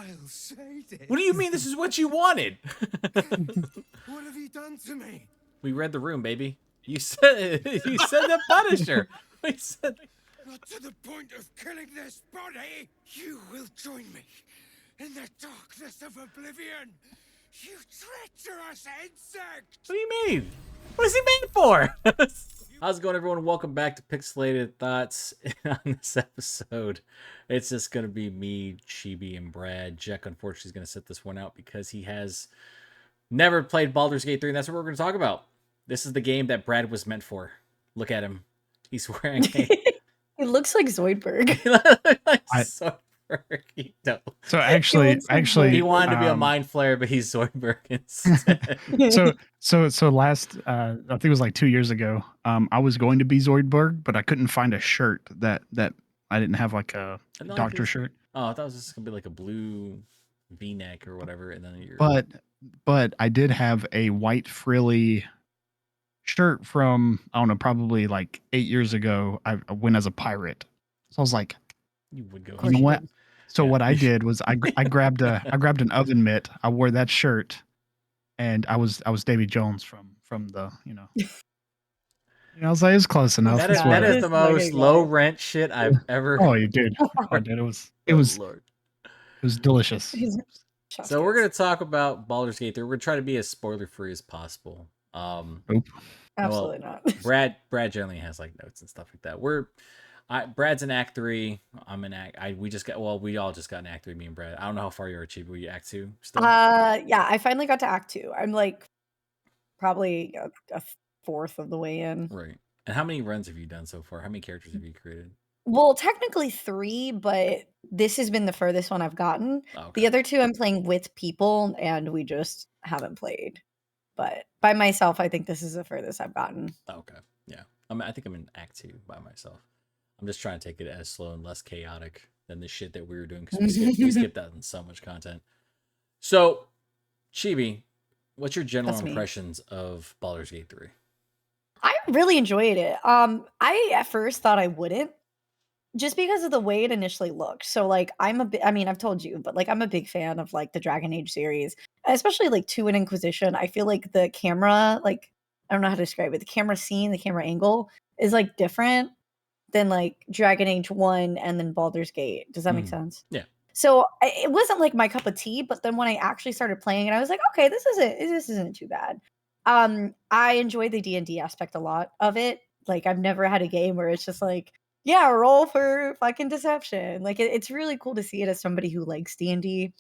I'll say this. What do you mean this is what you wanted? What have you done to me? We read the room, baby. You said the Punisher. We said Not to the point of killing this body. You will join me in the darkness of oblivion. You treacherous insect. What do you mean? What is he made for? How's it going, everyone? Welcome back to Pixelated Thoughts. On this episode, it's just going to be me, Chibi, and Brad. Jack, unfortunately, is going to sit this one out because he has never played Baldur's Gate 3, and that's what we're going to talk about. This is the game that Brad was meant for. Look at him. He's wearing a... He looks like Zoidberg. He looks like Zoidberg. So actually, he wanted to be a mind flayer, but he's Zoidberg instead. so last, I think it was like 2 years ago. I was going to be Zoidberg, but I couldn't find a shirt that I didn't have like a doctor shirt. Oh, I thought it was just gonna be like a blue V-neck or whatever, and then you're. But I did have a white frilly shirt from, I don't know, probably like 8 years ago. I went as a pirate, so I was like, you would go. You know what? So what I did was I grabbed an oven mitt. I wore that shirt, and I was Davy Jones from the I was like, it's close enough. That is the most low rent shit I've ever. Oh, you did. It was delicious. So we're gonna talk about Baldur's Gate 3. We're gonna try to be as spoiler free as possible. Absolutely not. Brad generally has like notes and stuff like that. Brad's in Act 3. I'm in Act. We all just got in Act 3. Me and Brad. I don't know how far you are, Chibi. Were you Act 2 still? Yeah, I finally got to Act 2. I'm like probably a fourth of the way in. Right. And how many runs have you done so far? How many characters have you created? Well, technically 3, but this has been the furthest one I've gotten. Okay. The other 2 I'm playing with people, and we just haven't played. But by myself, I think this is the furthest I've gotten. Okay. Yeah. I think I'm in Act 2 by myself. I'm just trying to take it as slow and less chaotic than the shit that we were doing because we skipped out on so much content. So, Chibi, what's your general impressions of Baldur's Gate 3? I really enjoyed it. I at first thought I wouldn't, just because of the way it initially looked. So like I've told you, but like I'm a big fan of like the Dragon Age series, especially like 2 and Inquisition. I feel like the camera, like I don't know how to describe it. The camera scene, the camera angle is like different than like Dragon Age 1 and then Baldur's Gate. Does that make sense? Yeah. So it wasn't like my cup of tea, but then when I actually started playing it, I was like, okay, this isn't too bad. I enjoy the D&D aspect a lot of it. Like I've never had a game where it's just like, yeah, roll for fucking deception. Like it's really cool to see it as somebody who likes D&D.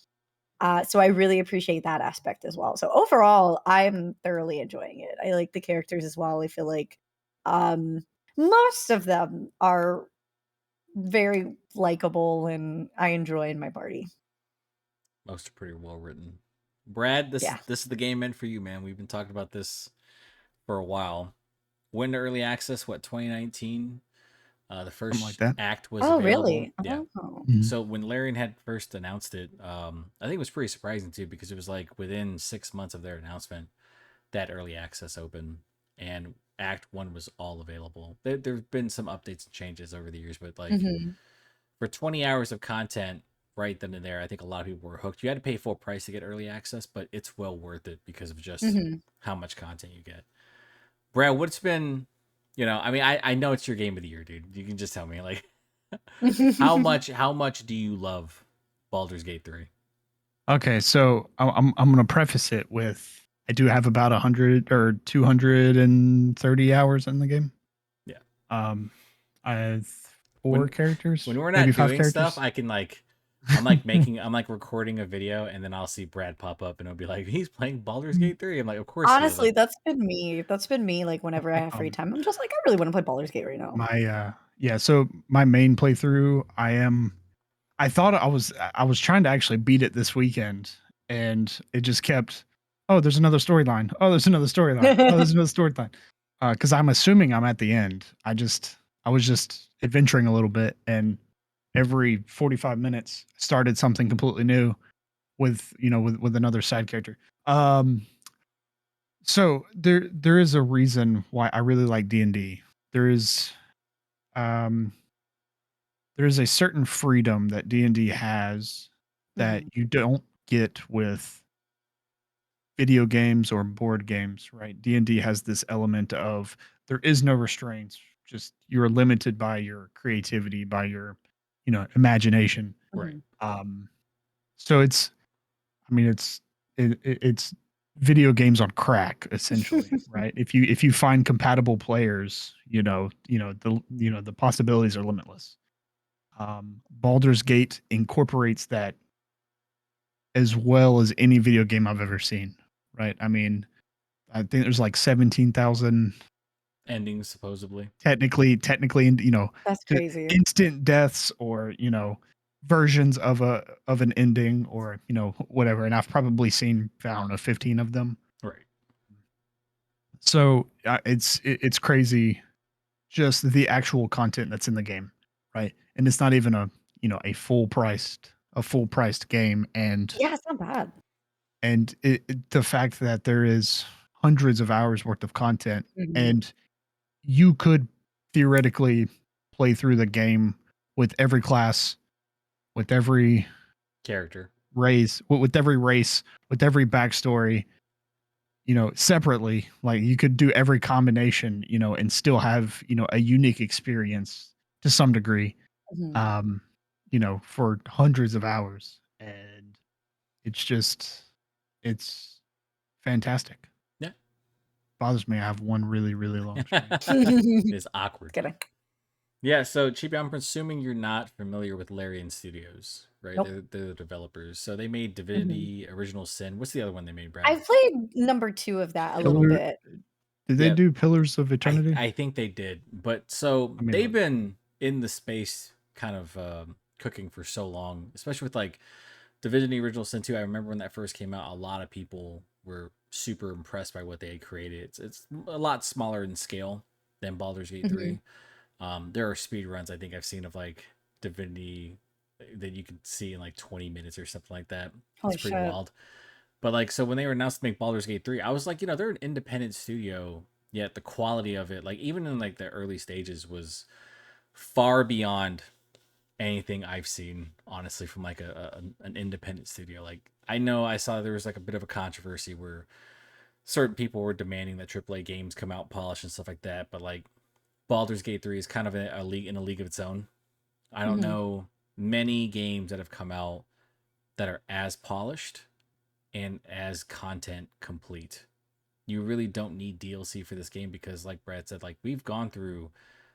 So I really appreciate that aspect as well. So overall, I'm thoroughly enjoying it. I like the characters as well. I feel like most of them are very likable and I enjoy in my party. Most are pretty well written. Brad, this is the game meant for you, man. We've been talking about this for a while. Went to early access, 2019? The first act was available. Really? Yeah. Oh. So when Larian had first announced it, I think it was pretty surprising too, because it was like within 6 months of their announcement that early access opened, and Act 1 was all available. There've been some updates and changes over the years, but like for 20 hours of content right then and there, I think a lot of people were hooked. You had to pay full price to get early access, but it's well worth it because of just how much content you get. Brad, what's been, I know it's your game of the year, dude. You can just tell me, like, how much do you love Baldur's Gate 3? Okay, so I'm gonna preface it with I do have about 100 or 230 hours in the game. Yeah. I have 4 characters. When we're not doing stuff, I can like. I'm like recording a video, and then I'll see Brad pop up and it'll be like, he's playing Baldur's Gate 3. I'm like, of course. Honestly, that's been me. Like whenever I have free time, I'm just like, I really want to play Baldur's Gate right now. So my main playthrough, I thought I was trying to actually beat it this weekend, and it just kept, oh, there's another storyline. Oh, there's another storyline. Oh, there's another storyline. Because I'm assuming I'm at the end. I was just adventuring a little bit, and every 45 minutes started something completely new with another side character. So there is a reason why I really like D&D. There is a certain freedom that D&D has that Mhm. you don't get with video games or board games, right? D&D has this element of there is no restraints. Just you're limited by your creativity, by your, imagination. Right. Mhm. Um, so it's, I mean, it's video games on crack essentially, right? If you find compatible players, the possibilities are limitless. Baldur's Gate incorporates that as well as any video game I've ever seen, right? I mean, I think there's like 17,000 Endings supposedly. technically, and That's crazy. instant deaths or versions of an ending or whatever. And I've probably seen, I don't know, 15 of them. Right. So it's crazy, just the actual content that's in the game, right? And it's not even a full priced game, Yeah, it's not bad. and the fact that there is hundreds of hours worth of content, Mhm. and you could theoretically play through the game with every class, with every Character. race, with every backstory, separately. Like you could do every combination, and still have, a unique experience to some degree, Mhm. um, for hundreds of hours. And it's fantastic. Yeah. Bothers me. I have one really, really long stream. It's awkward. Kidding. Yeah, so Chibi, I'm presuming you're not familiar with Larian Studios, right? Nope. They're the developers. So they made Mhm. Divinity, Original Sin. What's the other one they made, Brad? I've played number 2 of that a little Pillar bit. Did they Yeah, do Pillars of I Eternity? I think they did, but so I mean, they've like, been in the space kind of cooking for so long, especially with like Divinity Original Sin 2. I remember when that first came out, a lot of people were super impressed by what they had created. It's a lot smaller in scale than Baldur's Gate Mhm. 3. There are speed runs I think I've seen of like Divinity that you can see in like 20 minutes or something like that. It's Holy pretty shit. wild. But like, so when they were announced to make Baldur's Gate 3, I was like, they're an independent studio, yet the quality of it, like even in like the early stages, was far beyond anything I've seen, honestly, from like an independent studio. Like I know I saw there was like a bit of a controversy where certain people were demanding that AAA games come out polished and stuff like that, but like Baldur's Gate 3 is kind of a league in a league of its own. I don't Mhm. know many games that have come out that are as polished and as content complete. You really don't need DLC for this game because, like Brad said, like we've gone through,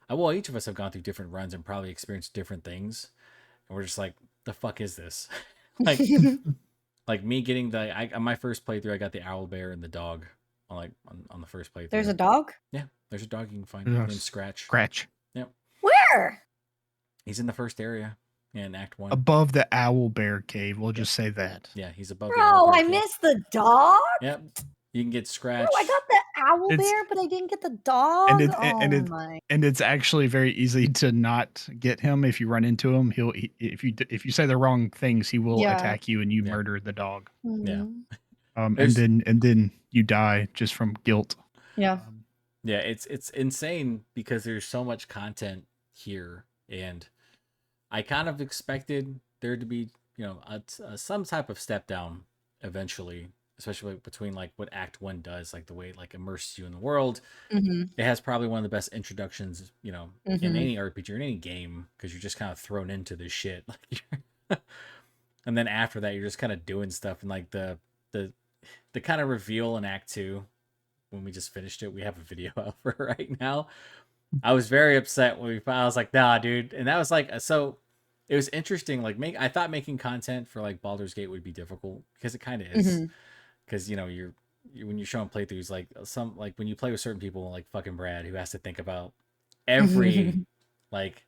well, each of us have gone through different runs and probably experienced different things, and we're just like, the fuck is this? like, like me getting on my first playthrough, I got the owl bear and the dog on the first There's playthrough. a dog? Yeah, there's a dog you can find. His ugh, name's Scratch. Scratch. Yep, Where? he's in the first area in Act One. Above the owl bear cave, we'll Yep, just say that. yeah, he's above the owl Bro, bear I cave. missed the dog? Yep, you can get Bro, I got Scratch. the owl It's bear, but I didn't get the and dog? it and Oh it my. and it's actually very easy to not get him if you run into him. If you say the wrong things, he will Yeah. attack you and you Yeah, murder the dog. yeah. Mhm. And There's then you die just from guilt. Yeah. Um, Yeah, it's insane because there's so much content here, and I kind of expected there to be some type of step down eventually, especially between like what Act One does, like the way it like immerses you in the world. Mhm. It has probably one of the best introductions, in Mhm. any RPG or in any game because you're just kind of thrown into this shit, and then after that you're just kind of doing stuff, and like the the kind of reveal in Act Two when we just finished it. We have a video out for it right now. I was very upset when I was like, nah, dude. And that was like, so it was interesting. Like, I thought making content for like Baldur's Gate would be difficult because it kind of is. Mhm. Because, when you're showing playthroughs, like like when you play with certain people, like fucking Brad, who has to think about every, like,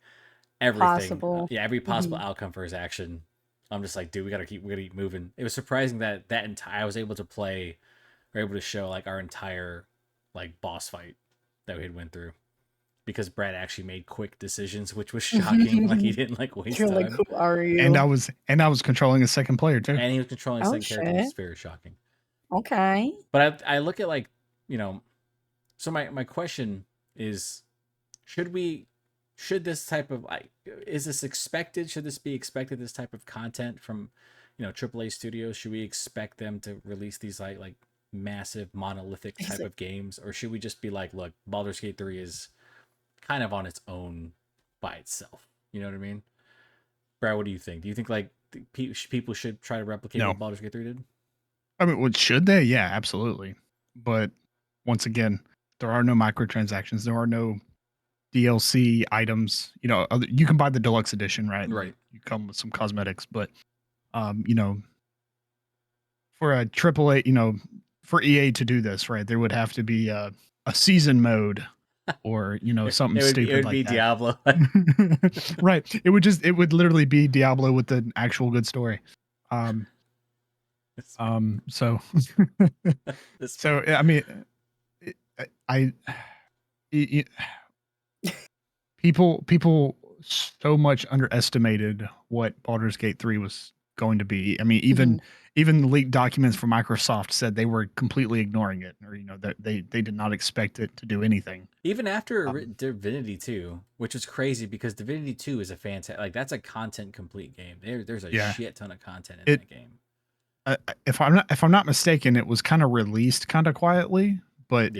everything. Possible. Yeah, every possible Mhm. outcome for his action. I'm just like, dude, we gotta keep moving. It was surprising that I was able to play, or able to show like our entire like boss fight that we had went through because Brad actually made quick decisions, which was shocking. Like he didn't like waste You're like, time, who are and I you? was controlling a second player too. and he was controlling Oh second character, which is shit. very shocking. Okay. But I look at like you know, so my question is, should we should this type of like is this expected? Should this be expected? This type of content from AAA studios, should we expect them to release these like massive monolithic type of games, or should we just be like, look, Baldur's Gate 3 is kind of on its own by itself? You know what I mean? Brad, what do you think? Do you think like people should try to replicate No. what Baldur's Gate 3 did? I mean, what should they? Yeah, absolutely. But once again, there are no microtransactions. There are no DLC items. You can buy the deluxe edition, right? Right. You come with some cosmetics, but for a AAA, for EA to do this, right, there would have to be a season mode or something stupid it would like be that. Diablo. Right. It would literally be Diablo with an actual good story. So I mean, people so much underestimated what Baldur's Gate 3 was going to be. I mean, even the leaked documents from Microsoft said they were completely ignoring it, or that they did not expect it to do anything. Even after Divinity 2, which is crazy because Divinity 2 is a fantastic, that's a content complete game. There's a shit ton of content in that game. If I'm not mistaken, it was kind of released kind of quietly, but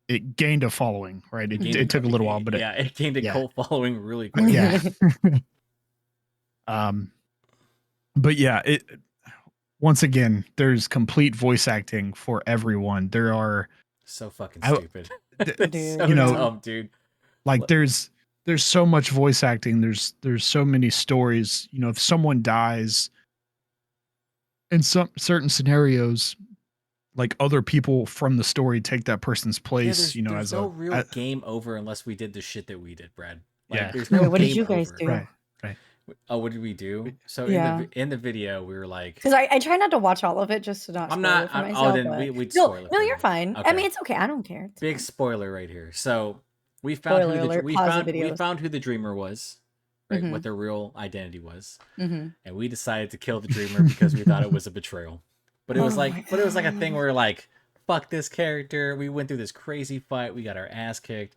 it gained a following, right? It took a little while, but it gained a cult following really quick. Yeah. But yeah, once again, there's complete voice acting for everyone. There are so fucking stupid. Dude, so dumb, dude. Like there's so much voice acting. There's so many stories. If someone dies in some certain scenarios, like other people from the story take that person's place. There's no real game over unless we did the shit that we did, Brad. There's no. What did you guys do? Right. Oh, what did we do? So in the video, we were like, because I try not to watch all of it just to not. It for myself, we'd spoil it. No, you're fine. Okay. I mean, it's okay. I don't care. It's big fine. Spoiler right here. So we found we found who the dreamer was, right? What their real identity was, and we decided to kill the dreamer because we thought it was a betrayal. But it was like a thing where like, fuck this character. We went through this crazy fight. We got our ass kicked.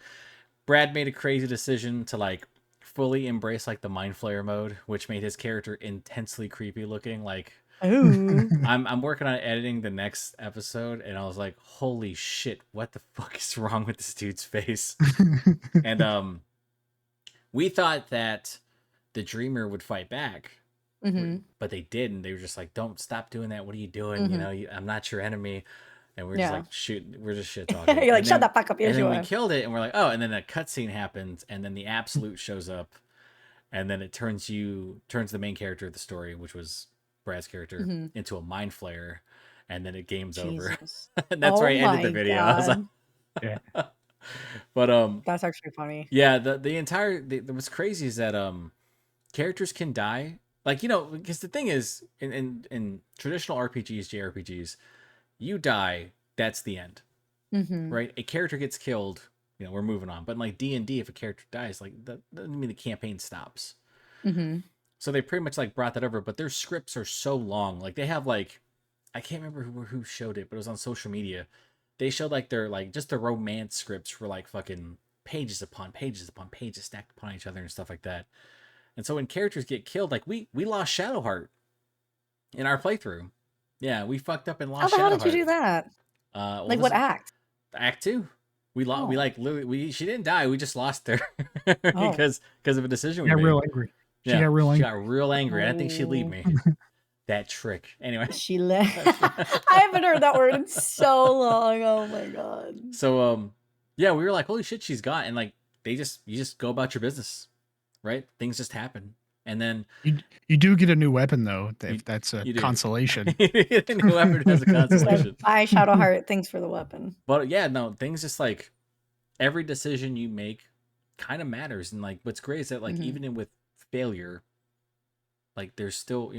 Brad made a crazy decision to like fully embrace like the mind flayer mode, which made his character intensely creepy looking. Like, I'm working on editing the next episode, and I was like, holy shit, what the fuck is wrong with this dude's face? And we thought that the dreamer would fight back, but they didn't. They were just like, don't stop doing that. What are you doing? I'm not your enemy. And we're just like, shoot, we're just shit talking. You're like, shut the fuck up. And then we killed it, and we're like, oh, and then a cutscene happens, and then the absolute shows up, and then it turns the main character of the story, which was Brad's character, into a mind flayer, and then it game's over. And that's where I ended the video. I was like, yeah. But that's actually funny. Yeah, the entire what's crazy is that characters can die. Like, because the thing is, in traditional RPGs, JRPGs, you die, that's the end, right? A character gets killed, we're moving on. But in like D&D, if a character dies, like that doesn't mean the campaign stops. So they pretty much like brought that over, but their scripts are so long. Like they have like, I can't remember who showed it, but it was on social media. They showed like their like just the romance scripts for like fucking pages upon pages upon pages stacked upon each other and stuff like that. And so when characters get killed, like we lost Shadowheart in our playthrough. Yeah, we fucked up and lost. How the hell did you do that? Like what act? Act 2. We lost. We like literally. She didn't die. We just lost her because of a decision we made. Real angry. She got real angry. She got real angry. I think she'd leave me. That trick. Anyway, she left. I haven't heard that word in so long. Oh my god. So yeah, we were like, holy shit, she's gone, and like you just go about your business, right? Things just happen. And then you do get a new weapon though. If that's a consolation. A new weapon has a consolation. I Shadowheart. Thanks for the weapon. But yeah, no, things just like every decision you make kind of matters. And like what's great is that like even with failure, like there's still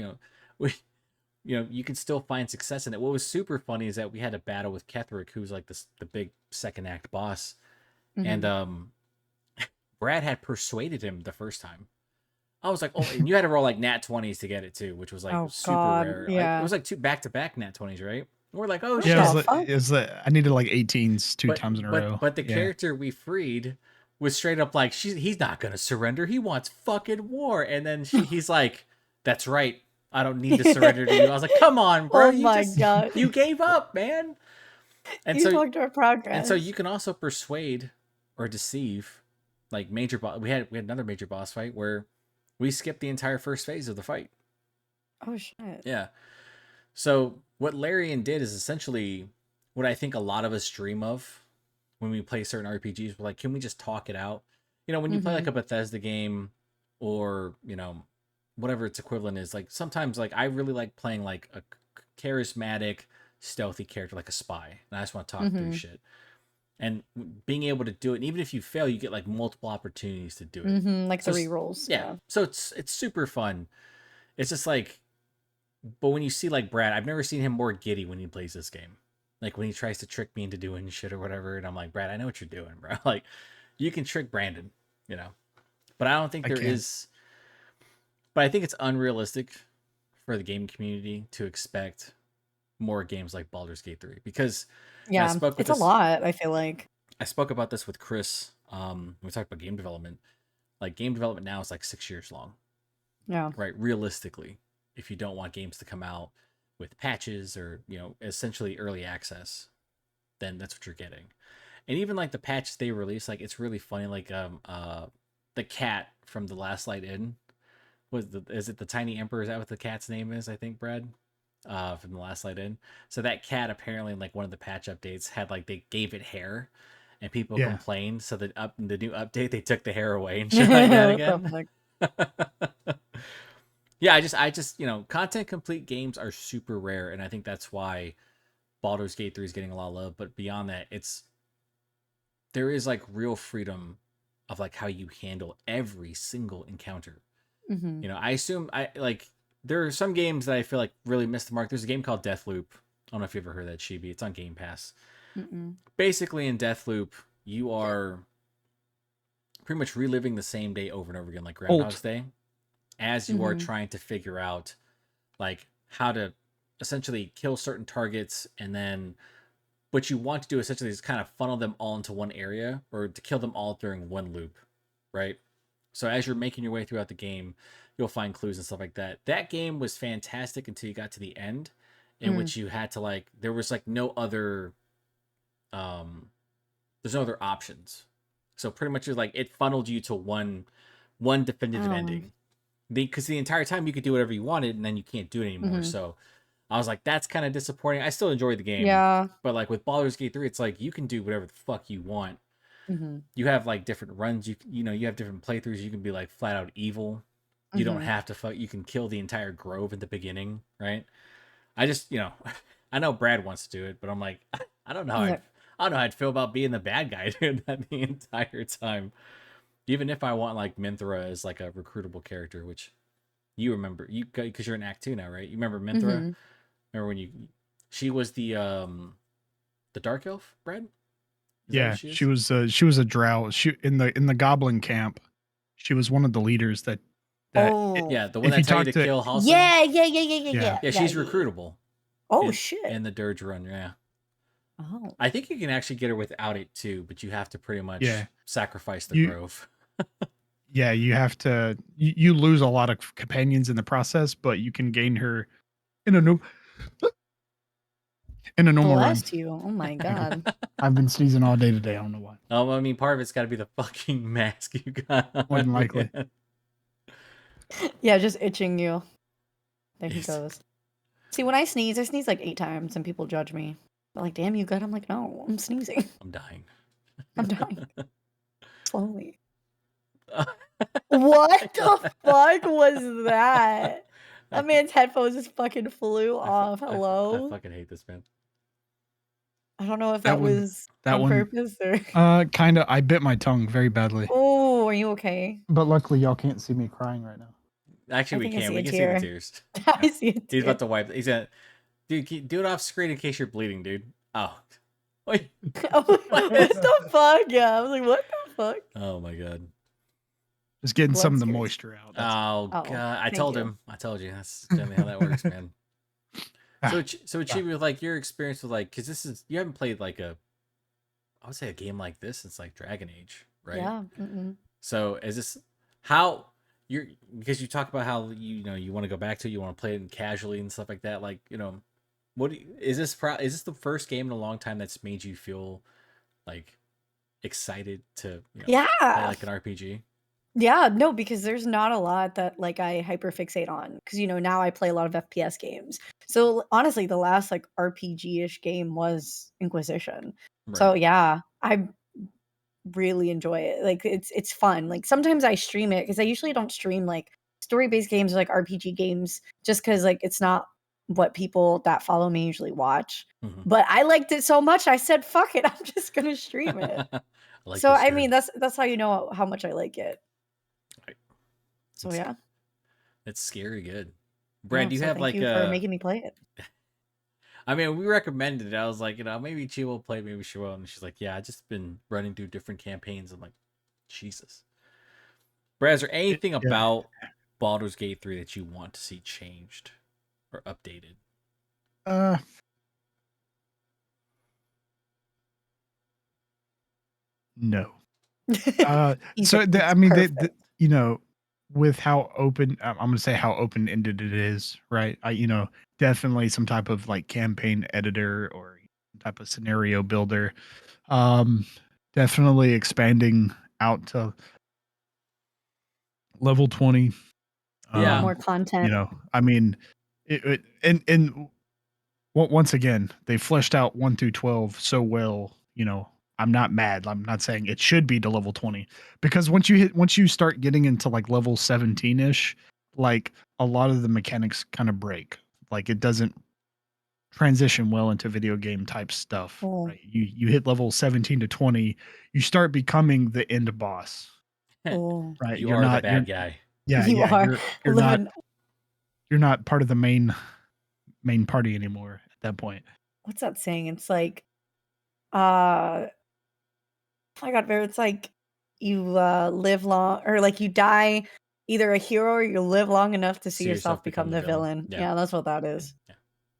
you can still find success in it. What was super funny is that we had a battle with Ketherick, who's like the big second act boss, and Brad had persuaded him the first time. I was like, oh, and you had to roll like nat 20s to get it too, which was like super rare. Yeah. Like, it was like 2 back-to-back nat 20s, right? And we're like, oh shit. Yeah, it was like I needed like 18s two times in a row. But the character we freed was straight up like, he's not gonna surrender. He wants fucking war. And then he's like, that's right. I don't need to surrender to you. I was like, come on, bro. Oh my God. You gave up, man. And You so talked our progress. and so you can also persuade or deceive, like major boss. We had another major boss fight where we skipped the entire first phase of the fight. Oh shit. Yeah. So what Larian did is essentially what I think a lot of us dream of when we play certain RPGs. We're like, can we just talk it out? You know, when you play like a Bethesda game or, you know, whatever its equivalent is, like sometimes like I really like playing like a charismatic, stealthy character like a spy. And I just want to talk through shit. And being able to do it, and even if you fail, you get like multiple opportunities to do it. Like So the rerolls. yeah. So it's super fun. It's just like, but when you see like Brad, I've never seen him more giddy when he plays this game. Like when he tries to trick me into doing shit or whatever, and I'm like, Brad, I know what you're doing, bro. Like you can trick Brandon, you know. But I don't think there is. But I think it's unrealistic for the gaming community to expect more games like Baldur's Gate 3 because yeah, it's a lot. I feel like I spoke about this with Chris. We talked about game development. Like game development now is like 6 years long. Yeah. Right. Realistically, if you don't want games to come out with patches or, you know, essentially early access, then that's what you're getting. And even like the patches they release, like it's really funny. Like the cat from The Last Light In is it the Tiny Emperor? Is that what the cat's name is? I think, Brad, from The Last Light In. So that cat apparently in like one of the patch updates had like they gave it hair, and people complained. So the new update they took the hair away and shit like that again. Yeah, I just you know, content complete games are super rare, and I think that's why Baldur's Gate 3 is getting a lot of love. But beyond that, there is like real freedom of like how you handle every single encounter. You know, I assume there are some games that I feel like really missed the mark. There's a game called Deathloop. I don't know if you've ever heard of that, Chibi. It's on Game Pass. Basically, in Deathloop, you are pretty much reliving the same day over and over again, like Groundhog's Day, as you are trying to figure out like how to essentially kill certain targets, and then what you want to do essentially is kind of funnel them all into one area or to kill them all during one loop, right? So as you're making your way throughout the game, you'll find clues and stuff like that. That game was fantastic until you got to the end, in which you had to like there was like no other there's no other options. So pretty much it's like it funneled you to one definitive ending. Because the entire time you could do whatever you wanted, and then you can't do it anymore. So I was like, that's kind of disappointing. I still enjoy the game. Yeah. But like with Baldur's Gate 3, it's like you can do whatever the fuck you want. You have like different runs. You know, you have different playthroughs. You can be like flat out evil. You don't have to fuck. You can kill the entire grove at the beginning, right? I just, you know, I know Brad wants to do it, but I'm like, I don't know. I don't know how I'd feel about being the bad guy doing that the entire time. Even if I want like Minthra as like a recruitable character, which you remember, because you're in Act 2 now, right? You remember Minthra? Remember when she was the Dark Elf, Brad? She was a drow. She in the goblin camp. She was one of the leaders that the one that told you to kill Halsin. Yeah, she's recruitable. Oh shit. In the Dirge run, yeah. Oh. I think you can actually get her without it too, but you have to pretty much sacrifice the grove. Yeah, you have to. You lose a lot of companions in the process, but you can gain her in a normal run. Bless you. Oh my god. I've been sneezing all day today. I don't know why. I mean, part of it's got to be the fucking mask you got. More than likely. Yeah, just itching you. There he goes. See, when I sneeze like 8 times, and people judge me. They're like, "Damn, you good?" I'm like, "No, I'm sneezing. I'm dying. I'm dying slowly." What the fuck was that? That man's headphones just fucking flew off. Hello. I fucking hate this man. I don't know if that was on purpose or. Kind of. I bit my tongue very badly. Oh, are you okay? But luckily, y'all can't see me crying right now. Actually, we can. We can see the tears. I see it. He's about to wipe. He's gonna. Dude, do it off screen in case you're bleeding, dude. Oh. Wait. What the fuck? Yeah, I was like, what the fuck? Oh my god. Just getting some of the moisture out. Oh god. I told him. I told you. That's generally how that works, man. So Chibi, with like your experience with like, because you haven't played like I would say a game like this since like Dragon Age, right? Yeah. So is this how you're because you talk about how you want to go back to it, you want to play it casually and stuff like that. Like is this is this the first game in a long time that's made you feel like excited to play Yeah. like an RPG? Yeah, no, because there's not a lot that like I hyperfixate on because now I play a lot of FPS games. So honestly, the last like RPG-ish game was Inquisition. So Right. yeah, I really enjoy it. Like it's fun. Like sometimes I stream it because I usually don't stream like story-based games or like RPG games just because like it's not what people that follow me usually watch. Mhm. But I liked it so much, I said, "Fuck it, I'm just gonna stream it." I like So this I story. mean, that's how you know how much I like it. Right. So yeah. It's scary good. Yeah, Brad, do you so have thank like you for making me play it. I mean, we recommended it. I was like, maybe she will play, maybe she won't. And she's like, yeah, I just been running through different campaigns. I'm like, Jesus. Brad, is there anything Yeah. about Baldur's Gate 3 that you want to see changed or updated? No. He So said, I "It's mean, perfect." with how open, I'm going to say how open ended it is, right? Definitely some type of like campaign editor or some type of scenario builder. Definitely expanding out to level 20. Yeah. More content. I mean, and once again, they fleshed out 1 through 12 so well. I'm not mad. I'm not saying it should be to level 20 because once you start getting into like level 17 ish, like a lot of the mechanics kind of break. Like it doesn't transition well into video game type stuff. Oh. Right? You hit level 17 to 20, you start becoming the end boss. Oh. Right? You are the bad guy. Yeah, You yeah. are You're not living. you're not part of the main party anymore at that point. What's that saying? It's like, uh, I got there. It's like you live long, or like you die either a hero or you live long enough to see yourself become the villain. Yeah. Yeah, that's what that is. Yeah.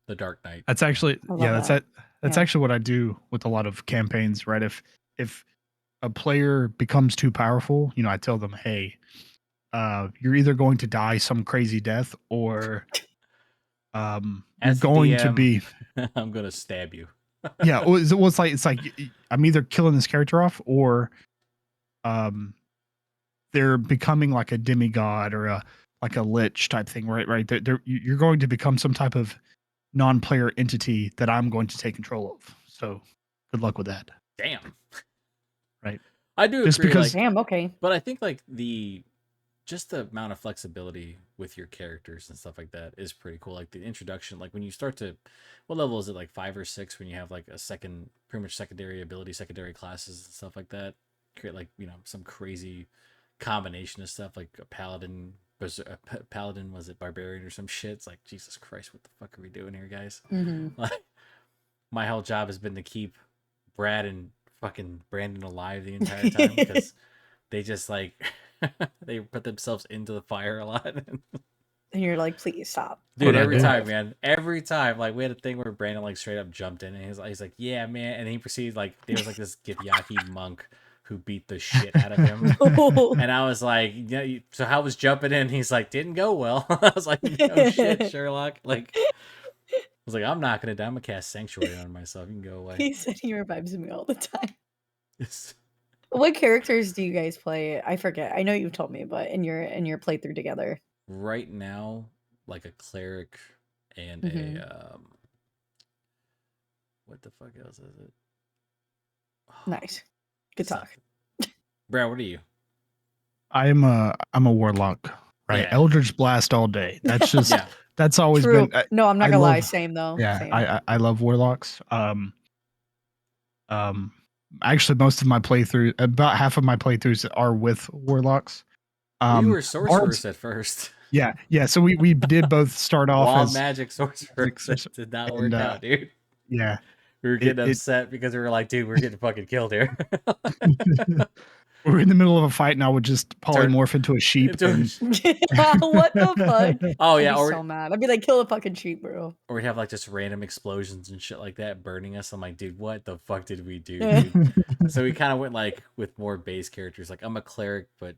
The Dark Knight. That's actually I love that's Yeah. actually what I do with a lot of campaigns, right? If a player becomes too powerful, I tell them, "Hey, you're either going to die some crazy death or you're As the going to DM, be." I'm gonna stab you. Yeah, it's like I'm either killing this character off or um they're becoming like a demigod or like a lich type thing, right? You're going to become some type of non-player entity that I'm going to take control of. So good luck with that. Damn. Right. I do Just agree. because- Like, Damn. Okay. but I think like just the amount of flexibility with your characters and stuff like that is pretty cool. Like the introduction, like when you start to, what level is it? Like 5 or 6 when you have like a pretty much secondary ability, secondary classes and stuff like that. Create like some crazy combination of stuff like a paladin. Paladin, was it barbarian or some shit? It's like, Jesus Christ, what the fuck are we doing here, guys? Mm-hmm. Like, my whole job has been to keep Brad and fucking Brandon alive the entire time because they just like they put themselves into the fire a lot. And you're like, please stop. Dude, What'd I every do? time, man. Every time. Like, we had a thing where Brandon, like, straight up jumped in, and he's like, yeah, man. And he proceeded, like, there was, like, this Githyanki monk who beat the shit out of him. And I was like, yeah, so how was jumping in? He's like, didn't go well. I was like, no shit, Sherlock. Like, I was like, I'm not going to die. I'm going to cast Sanctuary on myself. You can go away. He said he revives me all the time. What characters do you guys play? I forget. I know you've told me, but in your playthrough together. Right now, like a cleric and Mhm. a what the fuck else is it? Nice. Good It's not- talk. Brad, what are you? I'm a warlock, right? Yeah. Eldritch Blast all day. That's just Yeah. that's always True. been. No, I'm not I gonna lie. love- Same though. Yeah, Same. I love warlocks. Actually, most of my playthrough, about half of my playthroughs are with warlocks. We were Bards- sorcerers at first. Yeah. So we did both start off Wild as magic sorcerers. It did not and, work out, dude. yeah. We were getting it- upset because we were like, dude, we're getting fucking killed here. We were in the middle of a fight, and I would just polymorph into a sheep. Into a and- What the fuck? Oh I'd yeah, be or so mad. I'd be like, kill a fucking sheep, bro. or we'd have like just random explosions and shit like that burning us. I'm like, dude, what the fuck did we do, dude? So we kind of went like with more base characters. Like I'm a cleric, but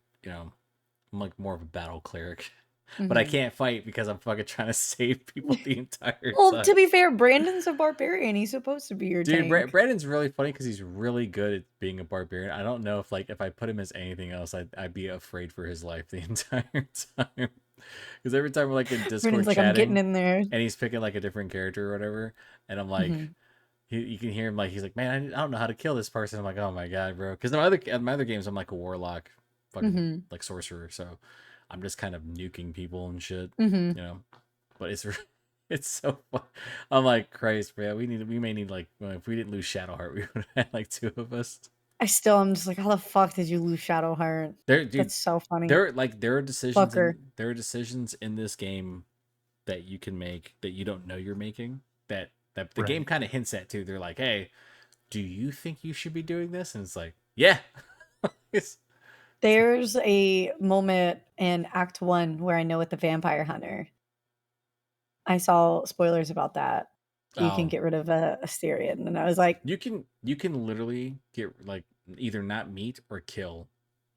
I'm like more of a battle cleric. But I Mhm. can't fight because I'm fucking trying to save people the entire Well, time. to be fair, Brandon's a barbarian. He's supposed to be your Dude, tank. Brandon's really funny because he's really good at being a barbarian. I don't know if I put him as anything else, I'd be afraid for his life the entire time. Because every time we're like in Brandon's Discord like, I'm getting chatting in there. and he's picking like a different character or whatever, and I'm like, Mhm. you can hear him like he's like, man, I don't know how to kill this person. I'm like, oh my god, bro. Because my other games, I'm like a warlock, fucking Mhm. like sorcerer, so I'm just kind of nuking people and shit, Mhm. you know. But it's it's so fun. I'm like, Christ, man, we may need like if we didn't lose Shadowheart, we would have had like 2 of us. I'm just like, how the fuck did you lose Shadowheart? Dude, That's so funny. there are Fucker. decisions in this game that you can make that you don't know you're making that the Right. game kind of hints at too. They're like, hey, do you think you should be doing this? And it's like, yeah. There's a moment in Act 1 where I know with the vampire hunter. I saw spoilers about that. You can Oh, get rid of a Asterion. And I was like, you can literally get like either not meet or kill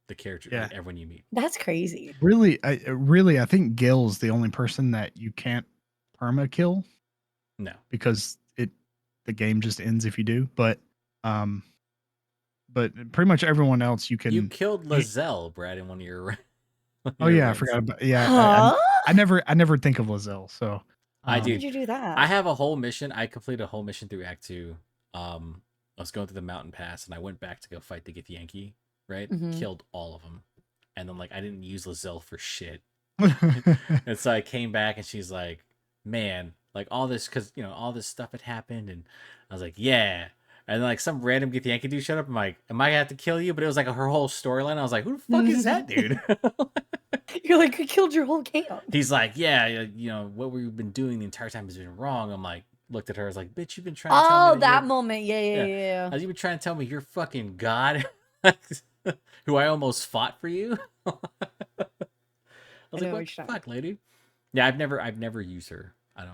the character, Yeah. like everyone you meet. that's crazy. Really, I think Gil's the only person that you can't perma kill No, because the game just ends if you do. But pretty much everyone else you you can. killed Lazelle, Brad, in one of your Oh your yeah, I runs. forgot about. Yeah, Huh? I never think of Lazelle. So I How do. did you do that? I have a whole mission. I completed a whole mission through Act 2. I was going through the mountain pass and I went back to go fight the Githyanki, right? Mhm. Killed all of them. And then like I didn't use Lazelle for shit. And so I came back and she's like, man, like all this, because, you know, all this stuff had happened. And I was like, yeah. And then like some random Githyanki dude showed up. I'm like, am I gonna have to kill you? But it was like her whole storyline. I was like, who the fuck is that dude? You're like, I killed your whole camp. He's like, yeah, you know, what we've been doing the entire time has been wrong. I'm like, looked at her, I was like, bitch, you've been trying to tell me Oh, that that you're, moment. Yeah, yeah, yeah, yeah. you've been trying to tell me you're fucking God, who I almost fought for you. I was like, know what what the you're fuck, lady? Yeah, I've never used her. I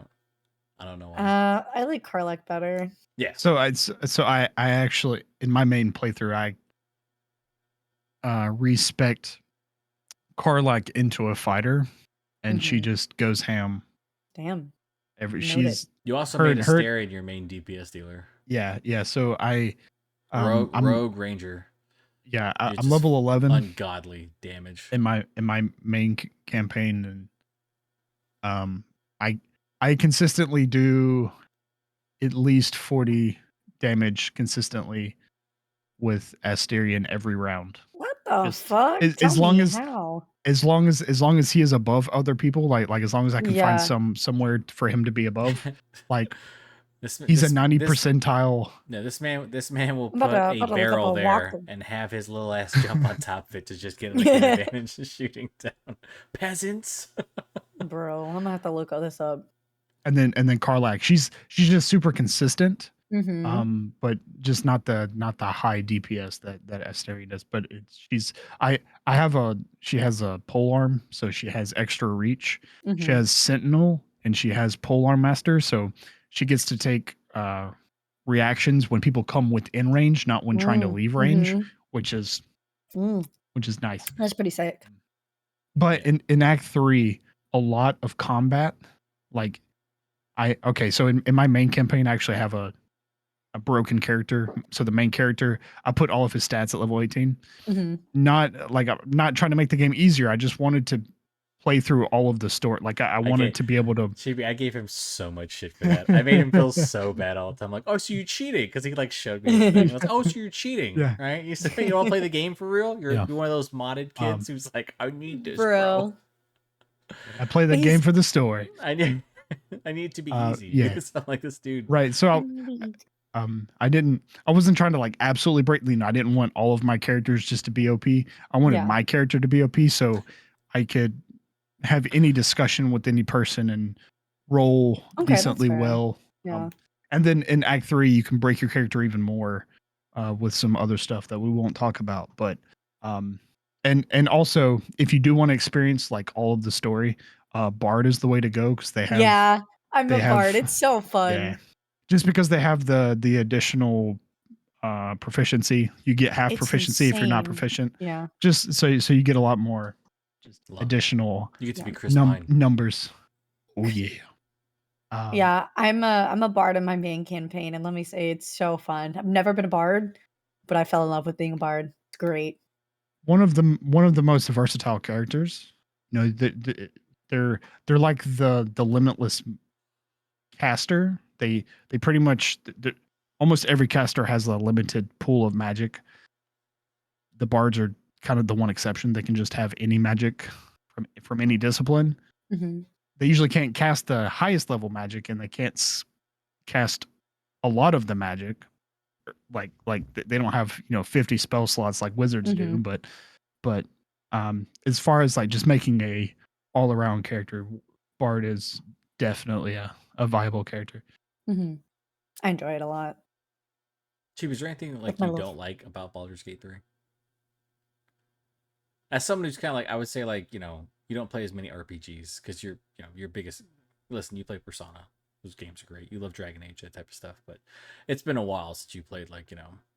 don't know why. I like Karlach better. Yeah. So I actually in my main playthrough I respect Karlach into a fighter, and she Mhm. just goes ham. Damn. Every Noted. she's You also her made her Asterion your main DPS dealer. yeah. So Rogue, I'm Rogue Ranger. yeah You're I'm just level 11 ungodly damage. in my main campaign, and I consistently do at least 40 damage consistently with Asterion every round. What the Just fuck? as, Tell as long me as how. as long as he is above other people, like as long as I can find Yeah. somewhere for him to be above, like this he's a this 90 this percentile. No, this man will I'm about put to, a about to look up barrel a walk. there and have his little ass jump on top of it to just get like an advantage in shooting down peasants. Bro, I'm gonna have to look all this up. And then Karlach, she's just super consistent, Mm-hmm. but just not the high DPS that Asterion does. But I have she has a pole arm, so she has extra reach. She Mm-hmm. has Sentinel, and she has pole arm master, so she gets to take reactions when people come within range, not when trying to leave range, which is nice. That's pretty sick. But Yeah. in Act 3, a lot of combat, like so in my main campaign, I actually have a broken character. So the main character, I put all of his stats at level 18. Mm-hmm. Not like I'm not trying to make the game easier. I just wanted to play through all of the story. Like I wanted to be able to. Chibi, I gave him so much shit for that. I made him feel so bad all the time. Like, oh, so you cheating? Because he like showed me the thing. I was like, oh, so you're cheating, Yeah. right? You say you don't play the game for real. You're Yeah. one of those modded kids who's like, I need this, Bro. I play the game for the story. I need it to be easy. Yeah. So I'm like this dude. Right. So I wasn't trying to like absolutely break. I didn't want all of my characters just to be OP. I wanted Yeah. my character to be OP, so I could have any discussion with any person and roll Okay, that's decently fair. well. Yeah. And then in Act 3, you can break your character even more with some other stuff that we won't talk about. But and also, if you do want to experience like all of the story, Bard is the way to go because they have Yeah. I'm they a bard. have- It's so fun. yeah, just because they have the additional proficiency. You get half It's proficiency if you're not insane. proficient. Yeah. Just so you get a lot more just Love it. additional You get to Yeah. be Chris Pine. numbers. Oh yeah. Yeah, I'm a bard in my main campaign, and let me say it's so fun. I've never been a bard, but I fell in love with being a bard. It's great. One of the most versatile characters. You know, they're like the limitless caster. They pretty much almost every caster has a limited pool of magic. The bards are kind of the one exception. They can just have any magic from any discipline. hmm They usually can't cast the highest level magic, and they can't cast a lot of the magic. Like they don't have 50 spell slots like wizards do, hmm but as far as like just making a all around character, bard is definitely a viable character. hmm I enjoy it a lot. Chief, is there anything Like like my you love. don't like about Baldur's Gate 3? As someone who's kind of like, I would say like, you don't play as many RPGs because your biggest, listen, you play Persona. Those games are great. You love Dragon Age, that type of stuff, but it's been a while since you played like,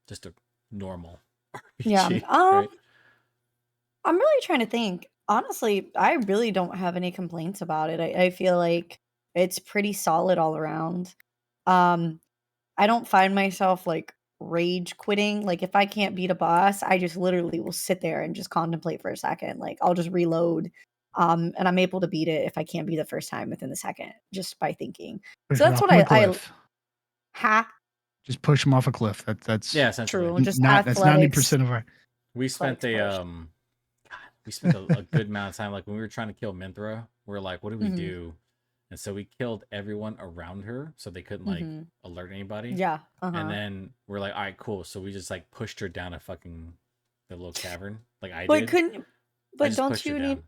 just a normal Yeah. RPG, right? I'm really trying to think. Honestly, I really don't have any complaints about it. I feel like it's pretty solid all around. Um, I don't find myself like rage quitting. Like if I can't beat a boss, I just literally will sit there and just contemplate for a second. Like I'll just reload. And I'm able to beat it if I can't beat the first time within the second, just by thinking. Push So it that's off what a I cliff. ha Just push them off a cliff. That's Yeah, essentially. true. Just not that's 90% athletics. of our. We spent Athletics push. God, we spent a good amount of time, like when we were trying to kill Minthra, we're like, what do we Mhm. do? And so we killed everyone around her so they couldn't like Mhm. alert anybody. Yeah. And then we're like, all right, cool. So we just like pushed her down the little cavern, like I But did. couldn't I but just don't pushed her you down. need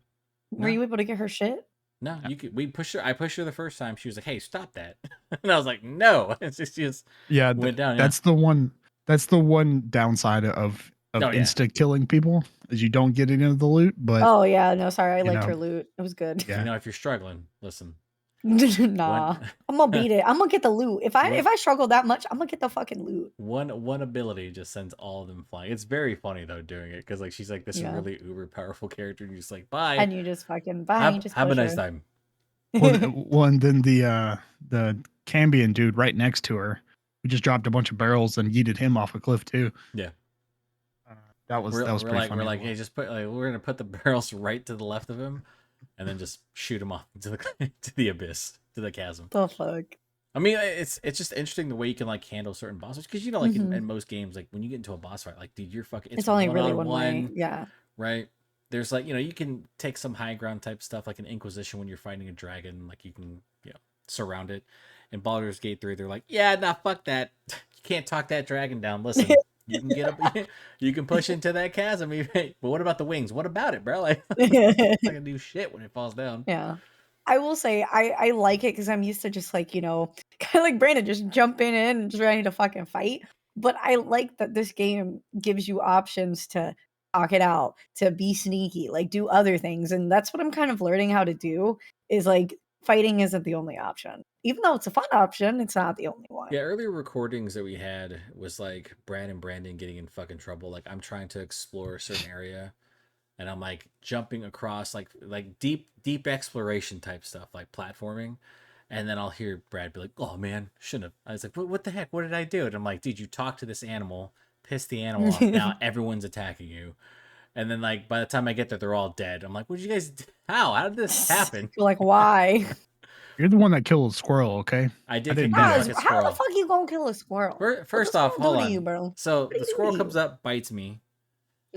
were No, you able to get her shit? no, you could. We pushed her. I pushed her the first time. She was like, "Hey, stop that!" And I was like, "No." It's just, she just Yeah, went down. Yeah. that's the one. That's the one downside of Oh, yeah. insta killing people is you don't get any of the loot. But Oh yeah, no, sorry. I you liked know, her loot. It was good. yeah. If you're struggling, listen. Nah. I'm gonna beat it. I'm gonna get the loot. If What? I struggle that much, I'm gonna get the fucking loot. One ability just sends all of them flying. It's very funny though doing it because like she's like this Yeah. really uber powerful character, and you're just like, bye. And you just fucking bye. You just Have a push nice her. time. Well, and then the Cambion dude right next to her, we just dropped a bunch of barrels and yeeted him off a cliff too. Yeah. That was We're pretty like funny. we're like, hey, just put like we're gonna put the barrels right to the left of him, and then just shoot him off into the to the abyss, to the chasm. The fuck. I mean, it's just interesting the way you can like handle certain bosses because like Mhm. in most games, like when you get into a boss fight, like dude, you're fucking. It's only really one one-on-one, way. Yeah. right? There's like you can take some high ground type stuff like an Inquisition when you're fighting a dragon, like you can surround it. In Baldur's Gate 3, they're like, yeah, nah, fuck that. You can't talk that dragon down. Listen, you can get up, you can push into that chasm, but what about the wings? What about it, bro? Like, it's not gonna do shit when it falls down. Yeah. I will say I like it because I'm used to just like, kind of like Brandon, just jumping in and just ready to fucking fight. But I like that this game gives you options to talk it out, to be sneaky, like do other things. And that's what I'm kind of learning how to do is like fighting isn't the only option. Even though it's a fun option, it's not the only one. Yeah, earlier recordings that we had was like Brad and Brandon getting in fucking trouble. Like I'm trying to explore a certain area, and I'm like jumping across like deep exploration type stuff, like platforming. And then I'll hear Brad be like, "Oh man, shouldn't have." I was like, "What the heck? What did I do?" And I'm like, "Dude, you talked to this animal, pissed the animal off. Now everyone's attacking you." And then like by the time I get there, they're all dead. I'm like, "What did you guys? How did this happen?" You're like, why? You're the one that killed a squirrel, okay? I did didn't kick do that that. fucking How the squirrel. fuck you gonna kill a squirrel? First What off, the hold squirrel do on. to you, bro? So What do the you squirrel do? comes up, bites me,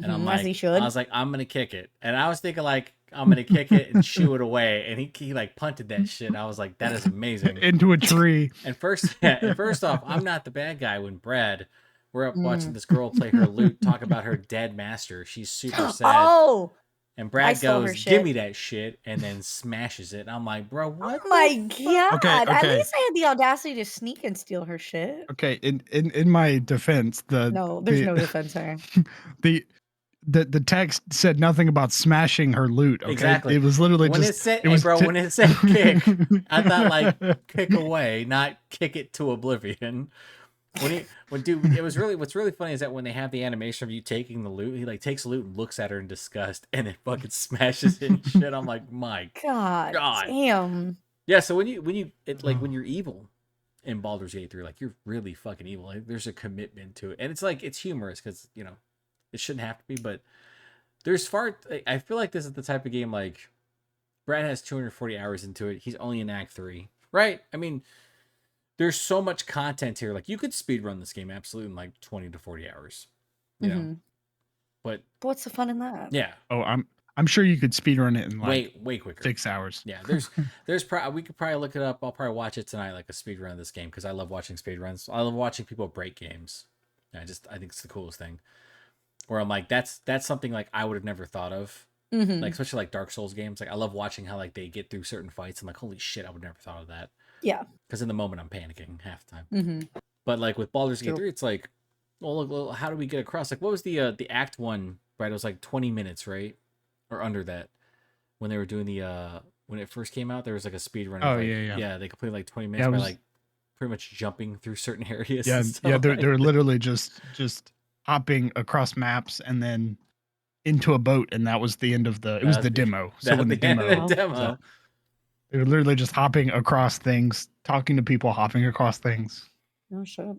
and I'm Mhm, like, as he should. I was like, I'm gonna kick it, and I was thinking like I'm gonna kick it and shoo it away, and he like punted that shit. I was like, that is amazing. Into a tree. And first off, I'm not the bad guy. When Brad, we're up watching Mm. this girl play her lute, talk about her dead master. She's super sad. Oh, And I Brad stole her goes, shit. "Give me that shit," and then smashes it. And I'm like, bro, what? Oh my the fuck? god! At okay. least I had the audacity to sneak and steal her shit. Okay, in my defense, No, there's the no defense there. the text said nothing about smashing her loot. Okay, Exactly. it was literally When just it said, it was when it said kick, I thought like kick away, not kick it to oblivion. Dude, it was really what's really funny is that when they have the animation of you taking the loot, he like takes the loot and looks at her in disgust and then fucking smashes it and shit. I'm like, my God God. damn. Yeah, so when when Oh. you're evil in Baldur's Gate 3, like you're really fucking evil. Like, there's a commitment to it. And it's like it's humorous because, it shouldn't have to be, but I feel like this is the type of game like Brad has 240 hours into it. He's only in Act 3. Right? I mean, there's so much content here. Like you could speed run this game absolutely in like 20 to 40 hours. You know. Mhm. But But what's the fun in that? yeah, Oh, I'm sure you could speedrun it in like way quicker. 6 hours. Yeah, we could probably look it up. I'll probably watch it tonight, like a speed run of this game, because I love watching speed runs. I love watching people break games. I think it's the coolest thing. Where I'm like, that's something like I would have never thought of. Mhm. Like especially like Dark Souls games. Like I love watching how like they get through certain fights. I'm like, holy shit, I would never thought of that. Yeah. Because in the moment I'm panicking half the time. Mhm. But like with Baldur's Gate True. 3, it's like, well, how do we get across? Like, what was the Act 1, right? It was like 20 minutes, right? Or under that. When they were doing when it first came out, there was like a speed run. Oh, Of like, yeah. they completed like 20 Yeah, minutes it by was like pretty much jumping through certain areas. yeah, and yeah, stuff they're like they're that. literally just hopping across maps and then into a boat, and that was the end of it was the demo. So That when was the the end of the demo demo. was out, they were literally just hopping across things, talking to people, hopping across things. Oh shit.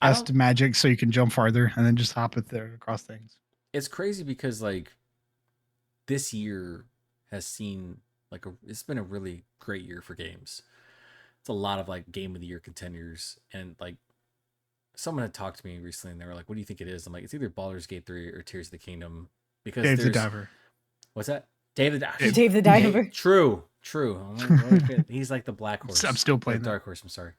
I Best don't. magic so you can jump farther and then just hop it there across things. It's crazy because like this year has seen it's been a really great year for games. It's a lot of like game of the year contenders, and like someone had talked to me recently and they were like, what do you think it is? I'm like, it's either Baldur's Gate 3 or Tears of the Kingdom, because Dave the there's Diver. what's that? David. Dave the Diver. True. He's like the black horse. I'm still Or playing the dark horse. I'm sorry,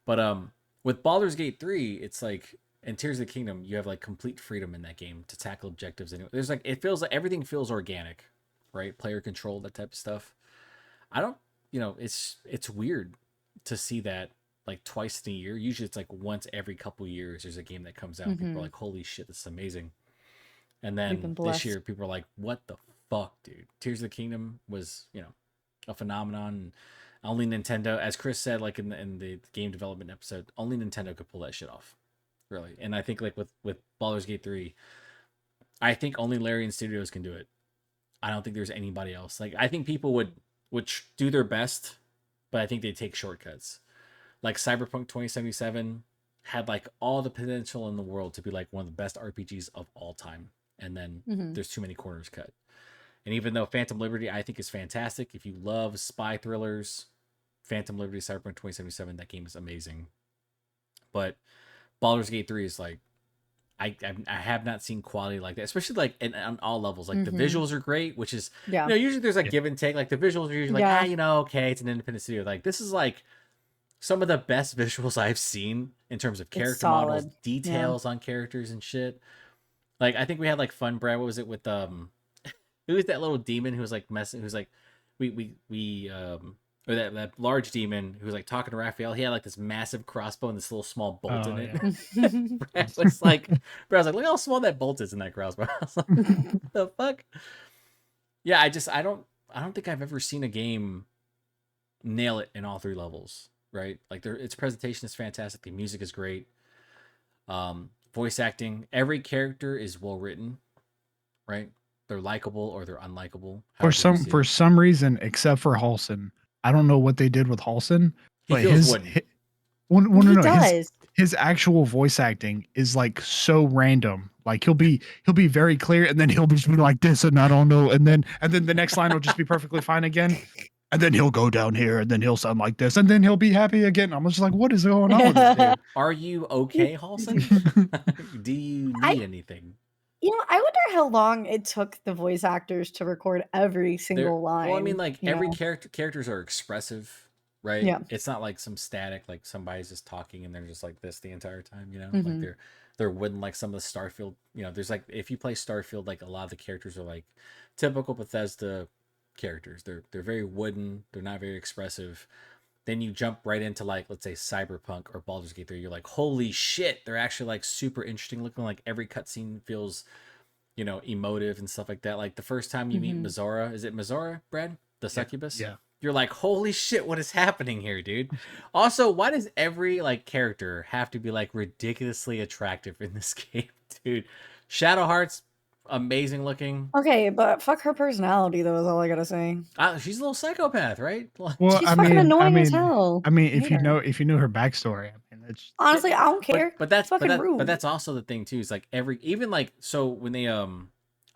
but with Baldur's Gate 3, it's like in Tears of the Kingdom, you have like complete freedom in that game to tackle objectives. And there's like it feels like everything feels organic, right? Player control, that type of stuff. I don't, it's weird to see that like twice in a year. Usually it's like once every couple years there's a game that comes out and people are like, holy shit, this is amazing. And We've been then this blessed. year people are like, what the fuck, dude? Tears of the Kingdom was, a phenomenon. And only Nintendo, as Chris said, like in the game development episode, only Nintendo could pull that shit off. Really. And I think like with Baldur's Gate 3, I think only Larian Studios can do it. I don't think there's anybody else. Like I think people would do their best, but I think they take shortcuts. Like Cyberpunk 2077 had like all the potential in the world to be like one of the best RPGs of all time, and then there's too many corners cut. And even though Phantom Liberty I think is fantastic, if you love spy thrillers, Phantom Liberty Cyberpunk 2077, that game is amazing. But Baldur's Gate 3 is like, I have not seen quality like that, especially like on all levels. Like the visuals are great, which is usually there's like give and take. Like the visuals are usually like okay, it's an independent studio. Like this is like some of the best visuals I've seen in terms of character models, details on characters and shit. Like I think we had like fun, Brad. What was it with who was that little demon who was like messing? Who's like we or that large demon who was like talking to Raphael. He had like this massive crossbow and this little small bolt in it. Brad was like, look how small that bolt is in that crossbow. I was like, what the fuck? Yeah, I don't think I've ever seen a game nail it in all three levels. Right? Like its presentation is fantastic. The music is great. Voice acting, every character is well written. Right? They're likable or they're unlikable. For some reason, except for Halson, I don't know what they did with Halson, but he does. His actual voice acting is like so random. Like he'll be very clear, and then he'll just be like this, and I don't know, and then the next line will just be perfectly fine again, and then he'll go down here, and then he'll sound like this, and then he'll be happy again. I'm just like, what is going on with this dude? Are you okay, Halson? Do you need anything? I wonder how long it took the voice actors to record every single line. Well, I mean, like every characters are expressive, right? Yeah. It's not like some static, like somebody's just talking and they're just like this the entire time, Like they're wooden, like some of the Starfield, there's like if you play Starfield, like a lot of the characters are like typical Bethesda characters. They're very wooden, they're not very expressive. Then you jump right into like, let's say Cyberpunk or Baldur's Gate 3, you're like, holy shit, they're actually like super interesting looking. Like every cutscene feels, emotive and stuff like that. Like the first time you meet Mazora, is it Mazora, Brad? The succubus? Yeah. you're like, holy shit, what is happening here, dude? Also, why does every like character have to be like ridiculously attractive in this game, dude? Shadowheart's amazing looking. Okay, but fuck her personality though. Is all I gotta say. She's a little psychopath, right? Well, She's fucking annoying as hell. if Hate her. if you know her backstory, I mean, that's Honestly, I don't care. But that's fucking rude. but that's also the thing too. Is like even like so when they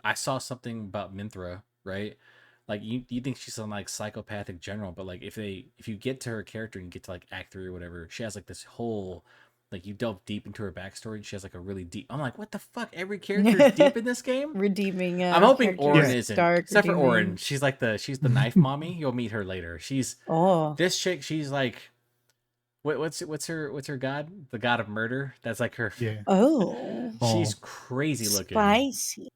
I saw something about Minthra, right? Like you think she's some like psychopathic general, but like if you get to her character and you get to like Act 3 or whatever, she has like this whole like you delve deep into her backstory and she has like a really deep. I'm like, what the fuck? Every character is deep in this game. Redeeming. I'm hoping characters, Orin isn't, dark, except for Orin. redeeming. She's like she's the knife mommy. You'll meet her later. She's Oh, this chick. She's like what's her god? The god of murder. That's like her. yeah. oh, She's crazy looking. spicy.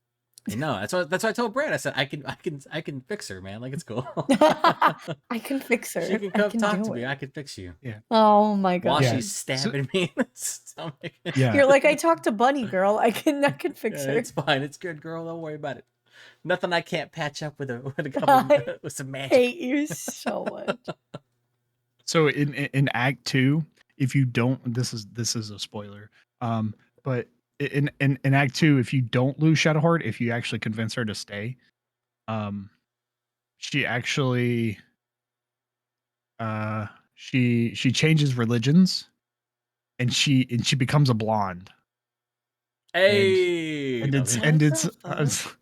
No, that's what I told Brad. I said I can fix her, man. Like it's cool. I can fix her. She can I come can talk do to me. it. I can fix you Oh my while god. Yeah. she's stabbing me in the stomach. Yeah. You're like, I talked to Bunny Girl. I can fix Yeah, her. it's fine. It's good, girl. Don't worry about it. Nothing I can't patch up with a couple with some magic. Hate you so much. So in Act 2, if you don't, this is a spoiler. But in Act 2, if you don't lose Shadowheart, if you actually convince her to stay, she actually she changes religions, and she becomes a blonde. Hey, And it's What and the it's fuck?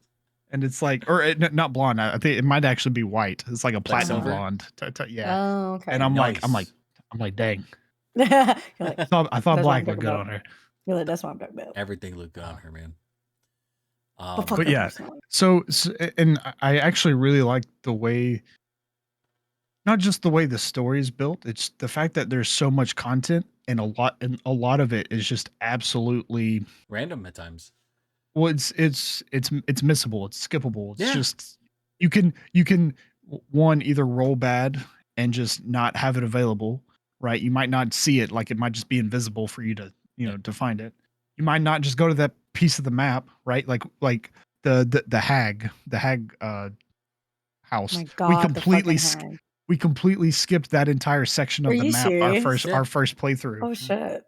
and it's like, or not blonde. I think it might actually be white. It's like a platinum silver? blonde. Yeah. Oh, okay. And I'm like, dang. You're like, I thought That's what black I'm looked talking good about. on her. you're like, that's what I'm talking about. everything looked good on her, man. But fuck But her yeah, personality. so and I actually really like the way, not just the way the story is built, it's the fact that there's so much content, and a lot of it is just absolutely, Random at times. well, it's missable, it's skippable. It's Yeah. just you can one, either roll bad and just not have it available, right? You might not see it, like it might just be invisible for you to to find it. You might not just go to that piece of the map, right? Like the hag house. My God, the fucking sk- hag. we completely skipped that entire section of Are the you map serious? Yeah. our first playthrough. Oh shit.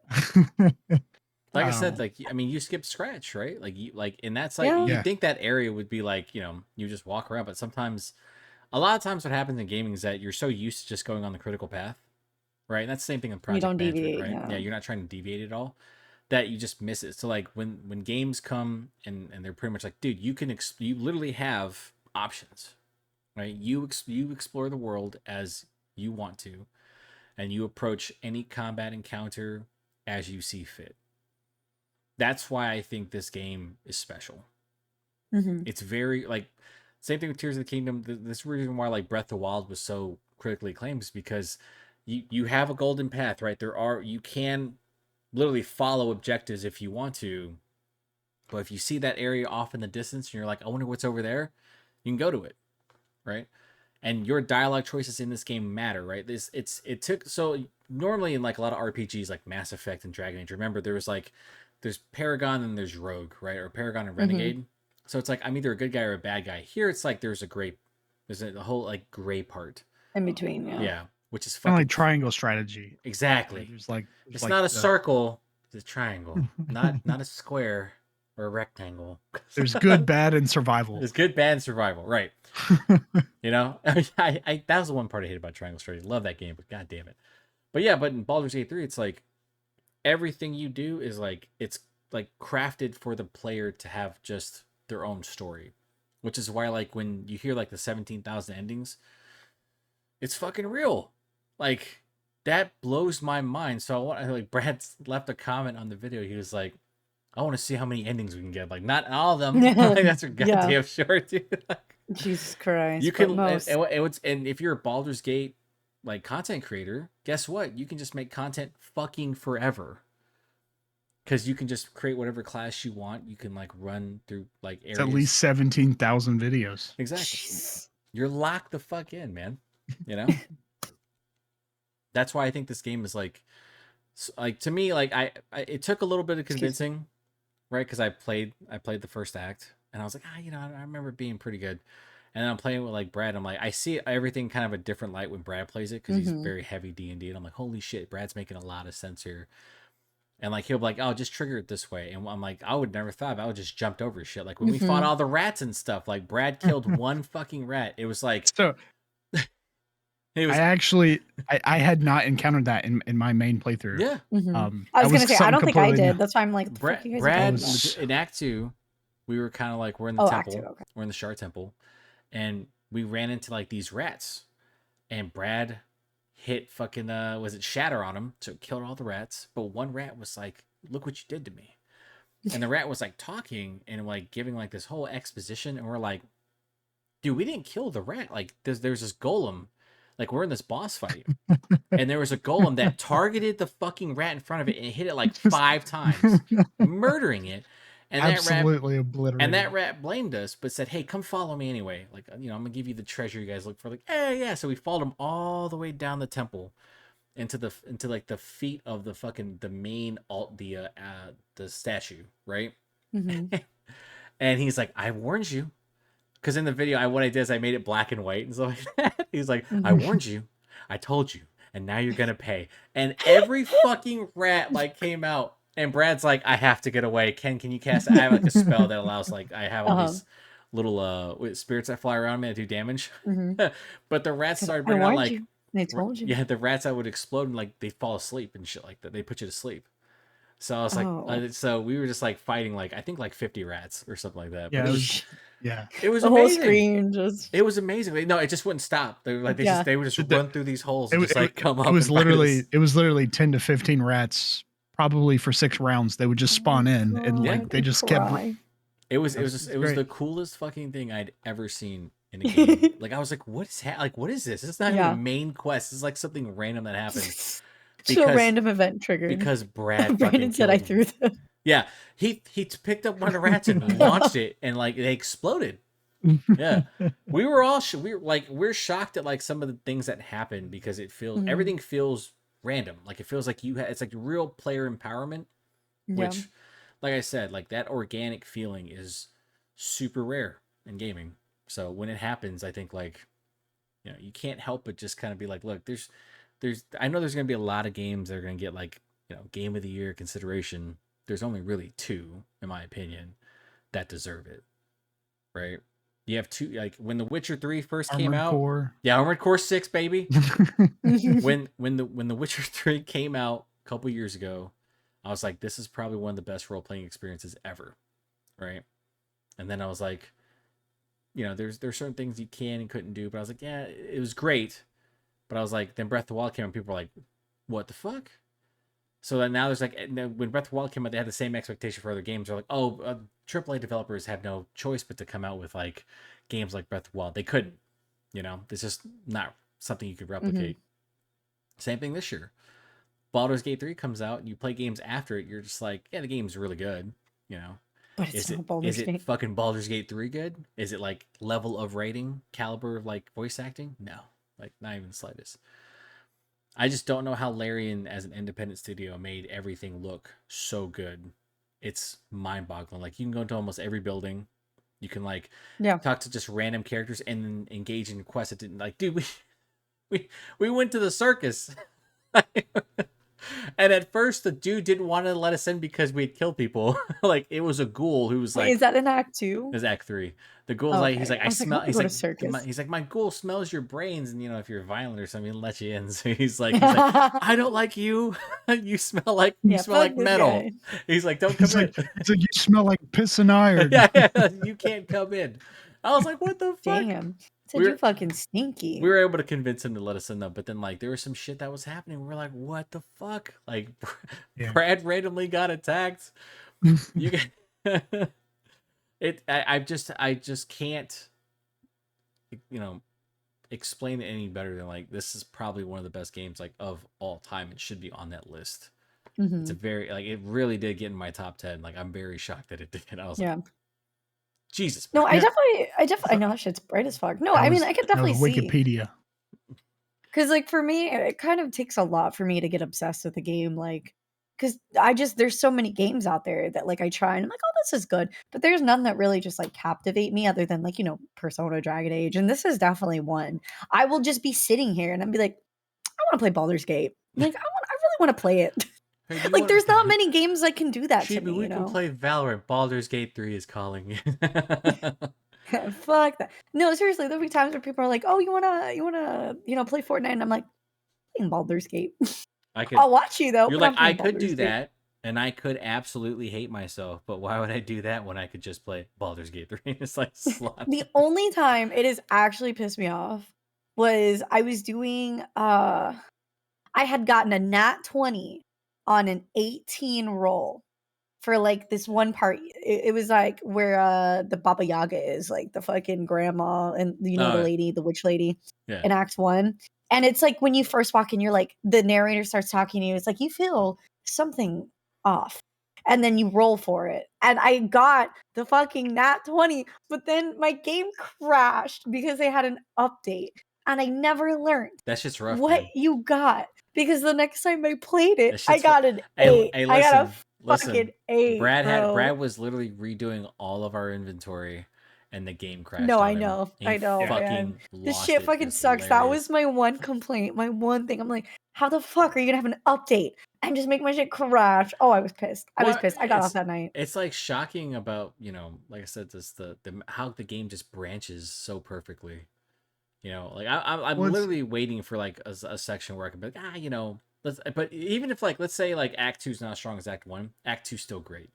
Like I said, Oh. like I mean, you skip scratch, right? Like and that's like Yeah. you Yeah. think that area would be like you just walk around, but sometimes, a lot of times, what happens in gaming is that you're so used to just going on the critical path, right? And that's the same thing in project don't management, deviate, right? yeah. Yeah, you're not trying to deviate at all, that you just miss it. So like when games come and they're pretty much like, dude, you literally have options, right? You explore the world as you want to, and you approach any combat encounter as you see fit. That's why I think this game is special. hmm It's very like, same thing with Tears of the Kingdom. This reason why like Breath of the Wild was so critically acclaimed is because you have a golden path, right? You can literally follow objectives if you want to, but if you see that area off in the distance and you're like, I wonder what's over there, you can go to it, right? And your dialogue choices in this game matter, right? It took, so normally in like a lot of RPGs like Mass Effect and Dragon Age, remember there's Paragon and there's Rogue, right? Or Paragon and Renegade. So it's like I'm either a good guy or a bad guy. Here it's like there's a whole like gray part. In between, yeah. Yeah, which is Kind of fucking like triangle strategy. exactly. There's like It's not a circle, it's a triangle. not a square or a rectangle. There's good, bad, and survival. There's good, bad, and survival, right? You know, I that was the one part I hated about Triangle Strategy. Love that game, but god damn it. But yeah, but in Baldur's Gate 3, it's like everything you do is like it's like crafted for the player to have just their own story, which is why like when you hear like the 17,000 endings, it's fucking real. Like that blows my mind. So I want, like Brad left a comment on the video. He was like, I want to see how many endings we can get. Like not all of them. Like, that's for goddamn Yeah. sure, dude. Jesus Christ. You but can most. and if you're a Baldur's Gate like content creator, guess what? You can just make content fucking forever. Because you can just create whatever class you want. You can like run through like areas. It's at least 17,000 videos. Exactly. Jeez. You're locked the fuck in, man. You know. That's why I think this game is like to me, like I it took a little bit of convincing, right? Because I played the first act and I was like, I remember it being pretty good. And then I'm playing with like Brad. I'm like, I see everything kind of a different light when Brad plays it because he's Mhm. very heavy D&D. And I'm like, holy shit, Brad's making a lot of sense here. And like he'll be like, oh, just trigger it this way. And I'm like, I would never thought. I would just jumped over shit. Like when we fought Mhm. all the rats and stuff. Like Brad killed one fucking rat. It was like So it was I had not encountered that in my main playthrough. yeah. Mhm. I That was gonna say I something don't think I completely new. did. That's why I'm like, what the fuck you guys are Brad talking was- about? in Act 2, we were kind of like we're in the Oh, Act temple. 2, okay. We're in the Shard Temple, and we ran into like these rats, and Brad hit fucking was it Shatter on him, so it killed all the rats. But one rat was like, "Look what you did to me," and the rat was like talking and like giving like this whole exposition, and we're like, "Dude, we didn't kill the rat. Like there's this golem, like we're in this boss fight." And there was a golem that targeted the fucking rat in front of it and hit it like 5 times, murdering it. And absolutely obliterated. that rat blamed us, but said, "Hey, come follow me anyway. Like, I'm gonna give you the treasure you guys look for." Like, yeah. So we followed him all the way down the temple into like the feet of the fucking the main the statue, right? Mhm. And he's like, "I warned you." Because in the video, what I did is I made it black and white and stuff like that. He's like, "I warned you, I told you, and now you're gonna pay." And every fucking rat like came out, and Brad's like, "I have to get away. Can you cast?" I have like a spell that allows like I have all these little spirits that fly around me that do damage. Mhm. But the rats started I bringing out warned like you. I told you. yeah, the rats that would explode and like they fall asleep and shit like that. They put you to sleep. So I was like, Oh. so we were just like fighting like I think like 50 rats or something like that. Yeah, But it was The whole amazing. screen just. It was amazing. No, it just wouldn't stop. They were like Yeah. they would just run through these holes and just like come up. It was and fight us. literally 10 to 15 rats, probably for 6 rounds. They would just spawn in, and Yeah. like they just kept. It was great. the coolest fucking thing I'd ever seen in a game. Like I was like, what is this? It's not even Yeah. a main quest. It's like something random that happened. Just a random event triggered. Because Brad Brandon fucking said I killed him. threw them. Yeah, he picked up one of the rats and launched it, and like they exploded. Yeah, we were all we're shocked at like some of the things that happen because it feels everything feels random. Like it feels like it's like real player empowerment, which, like I said, like that organic feeling is super rare in gaming. So when it happens, I think like you can't help but just kind of be like, look, there's I know there's gonna be a lot of games that are gonna get like game of the year consideration. There's only really 2, in my opinion, that deserve it, right? You have 2, like when The Witcher 3 first came Armored out. Core. Yeah, Armored Core 6, baby. when The Witcher 3 came out a couple years ago, I was like, this is probably one of the best role playing experiences ever, right? And then I was like, there's certain things you can and couldn't do, but I was like, yeah, it was great. But I was like, then Breath of the Wild came out, and people were like, what the fuck? So then now there's like, when Breath of the Wild came out, they had the same expectation for other games. They're like, oh, AAA developers have no choice but to come out with like games like Breath of the Wild. They couldn't, it's just not something you could replicate. Same thing this year. Baldur's Gate 3 comes out, and you play games after it. You're just like, yeah, the game's really good, But it's not Is Baldur's it Gate. fucking Baldur's Gate 3 good? Is it like level of rating, caliber of like voice acting? No, like not even the slightest. I just don't know how Larian, as an independent studio, made everything look so good. It's mind-boggling. Like you can go into almost every building. You can like talk to just random characters and then engage in quests that didn't like, dude, we went to the circus. And at first the dude didn't want to let us in because we had killed people. Like it was a ghoul who was Wait, like, is that in Act 2? it was Act 3. The ghoul's like, he's like, I smell. He's like, he's like, my ghoul smells your brains, and if you're violent or something, he'll let you in. So he's like, I don't like you. You smell like metal. Guy. He's like, don't come in. It's like you smell like piss and iron. yeah, you can't come in. I was like, what the fuck? Damn. Said you fucking stinky. We were able to convince him to let us in though, but then like there was some shit that was happening. We were like, what the fuck? Like Brad randomly got attacked. You get I just can't explain it any better than like this is probably one of the best games like of all time. It should be on that list. It's a very like it really did get in my top 10. Like I'm very shocked that it did. I was like, Jesus. No, I definitely know that shit's bright as fuck. No, I mean I could definitely see. Wikipedia. Because like for me, it kind of takes a lot for me to get obsessed with a game. Like, because there's so many games out there that like I try and I'm like, oh, this is good. But there's none that really just like captivate me other than like, Persona, Dragon Age. And this is definitely one. I will just be sitting here and I'd be like, I want to play Baldur's Gate. Like, I really want to play it. Hey, do you Like, want- there's not many games that can do that to Chibi, me, we can play Valorant. Baldur's Gate 3 is calling you. Fuck that. No, seriously, there'll be times where people are like, "Oh, you wanna, play Fortnite?" And I'm like, "Playing Baldur's Gate." I'll watch you though. You're but like, I'm playing I could Baldur's do Gate. that, and I could absolutely hate myself, but why would I do that when I could just play Baldur's Gate 3? It's like slot. The only time it has actually pissed me off was I was doing I had gotten a nat 20 on an 18 roll for like this one part. It was like where the Baba Yaga is, like the fucking grandma and the witch lady Yeah. in Act 1. And it's like when you first walk in, you're like, the narrator starts talking to you. It's like you feel something off. And then you roll for it. And I got the fucking nat 20, but then my game crashed because they had an update. And I never learned That's just rough. what Man. you got. Because the next time I played it, That I shit's got an Hey, 8. hey, I got a listen. fucking 8. Brad was literally redoing all of our inventory, and the game crashed. No, on I him. know. He I know, fucking man. This lost shit it. fucking It's sucks. That hilarious. was my one complaint, my one thing. I'm like, how the fuck are you gonna have an update and just make my shit crash? Oh, I was pissed. I was pissed. I got off that night. It's like shocking about, like I said, this the how the game just branches so perfectly. Like I'm literally waiting for like a section where I can be like, but even if like, let's say like Act 2 is not as strong as Act 1, Act 2 is still great.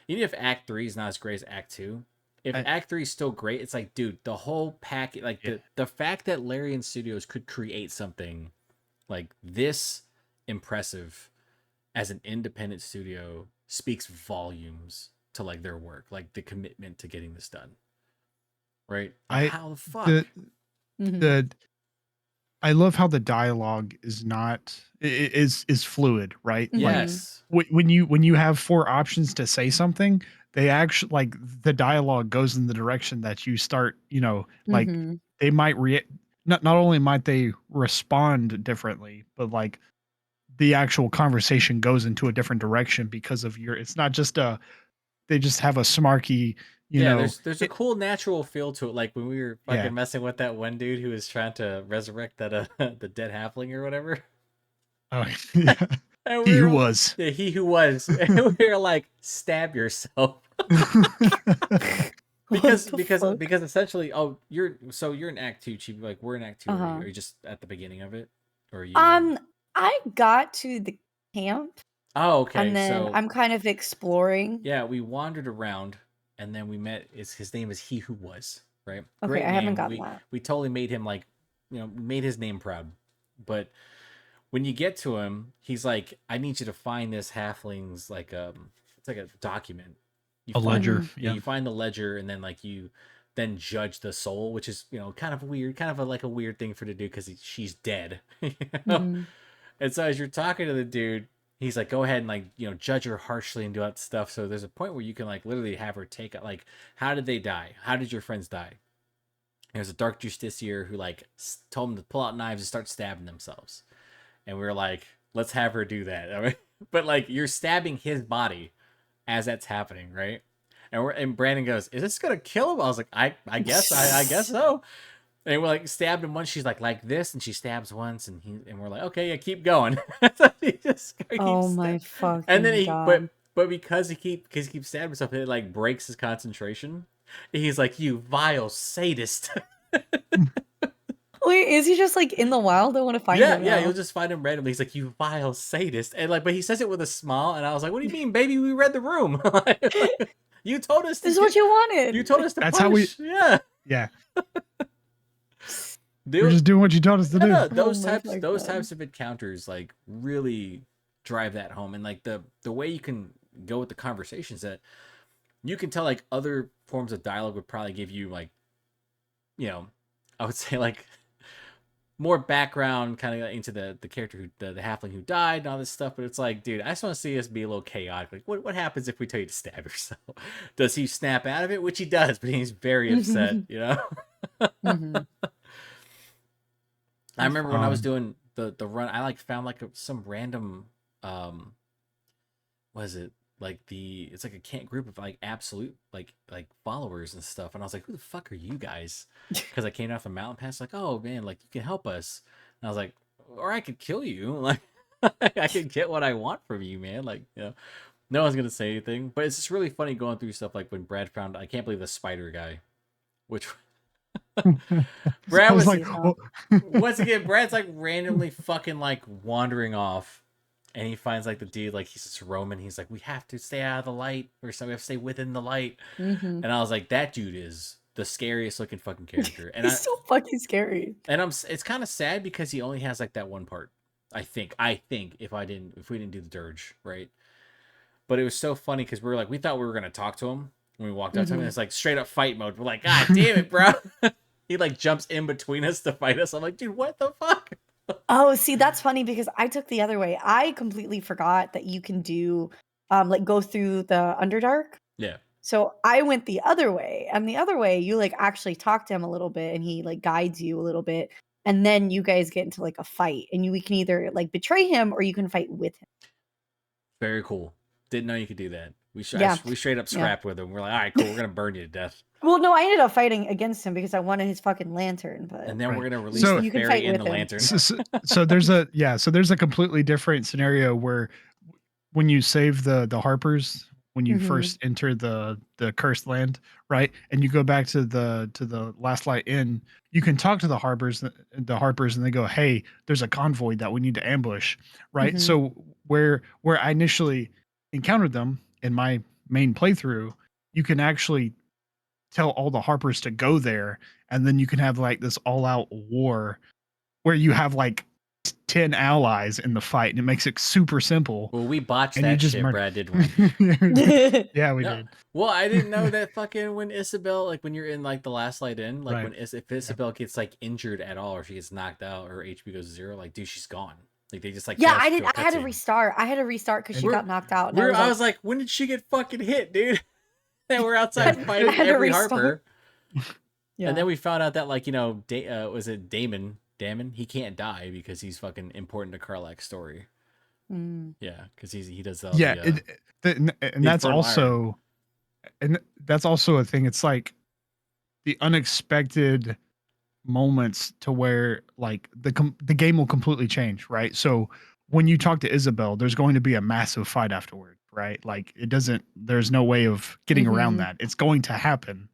Even if Act 3 is not as great as Act 2, if Act 3 is still great, it's like, dude, the whole pack, like the fact that Larian Studios could create something like this impressive as an independent studio speaks volumes to like their work, like the commitment to getting this done. Right? Like, how the fuck? I love how the dialogue is fluid, right? Yes. Like when you have 4 options to say something, they actually like the dialogue goes in the direction that you start, like they might not only might they respond differently, but like the actual conversation goes into a different direction because of it's not just they just have a smarky, there's a cool natural feel to it. Like when we were fucking messing with that one dude who was trying to resurrect that the dead halfling or whatever. Oh yeah. He who was. Yeah, he who was. And we were like, stab yourself. because essentially, you're in Act 2, Chibi. Like we're in Act 2. Are you just at the beginning of it? Or are you I got to the camp. Oh, okay. And then I'm kind of exploring. Yeah, we wandered around and then we met his name is He Who Was, right? Okay, Great I name. haven't gotten that. We totally made him like, made his name proud. But when you get to him, he's like, I need you to find this halfling's like it's like a document. A ledger. Yeah. You find the ledger and then like you then judge the soul, which is, kind of weird, kind of like a weird thing for to do because she's dead. And so as you're talking to the dude, he's like, go ahead and like, judge her harshly and do that stuff. So there's a point where you can like literally have her take like, how did they die? How did your friends die? There's a dark justiciar who like told them to pull out knives and start stabbing themselves. And we were like, let's have her do that. I mean, but like you're stabbing his body as that's happening, right? And Brandon goes, is this gonna kill him? I was like, I guess I guess so. And we're like stabbed him once. She's like this, and she stabs once, and we're like, okay, yeah, keep going. He just oh my fucking and then God. but because he keeps stabbing himself, it like breaks his concentration. And he's like, you vile sadist. Wait, is he just like in the wild? I want to find him. Yeah, you'll just find him randomly. He's like, you vile sadist, and like, but he says it with a smile, and I was like, what do you mean, baby? We read the room. You told us this is what you wanted. You told us to. That's punish. how we. Yeah. We're just doing what you told us to do. No, those types of encounters like really drive that home, and like the way you can go with the conversations that you can tell like other forms of dialogue would probably give you like, I would say like more background kind of into the character who the halfling who died and all this stuff, but it's like, dude, I just want to see us be a little chaotic. Like what happens if we tell you to stab yourself? Does he snap out of it? Which he does, but he's very upset, I remember when I was doing the run, I like found like some random what is it? it's like a group of like absolute like followers and stuff, and I was like, who the fuck are you guys? Because I came off the mountain pass, like, oh man, like you can help us, and I was like, or I could kill you, like I could get what I want from you, man, like no one's gonna say anything, but it's just really funny going through stuff like when Brad found, I can't believe the spider guy, which Brad I was was like, Crazy, once again, Brad's like randomly fucking like wandering off, and he finds like the dude, like he's just roaming. He's like, we have to stay out of the light, or something. We have to stay within the light. Mhm. And I was like, that dude is the scariest looking fucking character. And He's so fucking scary. it's kind of sad because he only has like that one part. I think if we didn't do the dirge right, but it was so funny because we thought we were gonna talk to him when we walked out to him, and it's like straight up fight mode. We're like, God damn it, bro. He like jumps in between us to fight us. I'm like, dude, what the fuck? Oh, see, that's funny because I took the other way. I completely forgot that you can do like go through the Underdark. Yeah. So I went the other way. And the other way, you like actually talk to him a little bit and he like guides you a little bit. And then you guys get into like a fight. And we can either like betray him or you can fight with him. Very cool. Didn't know you could do that. We Yeah. we straight up Yeah. scrapped with him. We're like, all right, cool. We're gonna burn you to death, Well, no, I ended up fighting against him because I wanted his fucking lantern. But and then Right. we're gonna release So- the You can fairy fight in with the him. lantern. So there's a completely different scenario where when you save the Harpers, when you Mhm. first enter the cursed land, right, and you go back to the Last Light Inn, you can talk to the Harpers, and they go, hey, there's a convoy that we need to ambush, right? Mhm. So where I initially encountered them in my main playthrough, you can actually tell all the Harpers to go there, and then you can have like this all-out war where you have like 10 allies in the fight, and it makes it super simple. Well, we botched And you that just shit, murder- Brad, didn't we? Yeah, we No. did. Well, I didn't know that fucking when Isabel, like when you're in like the Last Light In, like Right. when if Isabel gets like injured at all or she gets knocked out or HP goes to 0, like dude, she's gone. Like they just like Yeah, flash I to did. a I had to cutscene. restart. I had to restart because she We're- got knocked out. And I was like, when did she get fucking hit, dude? And we're outside I fighting had to every restart. Harper. yeah. And then we found out that like, was it Damon? He can't die because he's fucking important to Karlach's story. Mm. Yeah, because he does all Yeah, the, and that's fertile also, and that's also a thing. It's like the unexpected moments to where like the game will completely change, right? So when you talk to Isabel, there's going to be a massive fight afterward, right? Like there's no way of getting around Mhm. that. It's going to happen.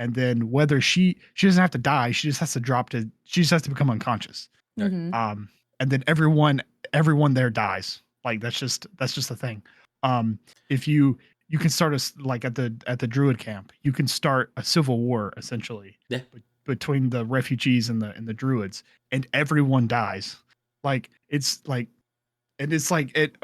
And then whether she doesn't have to die, she just has to become unconscious. Right. Mhm. And then everyone there dies. Like that's just the thing. If you can start like at the Druid camp, you can start a civil war essentially. Yeah. Between the refugees and the Druids, and everyone dies. Like it's like, and it's like it.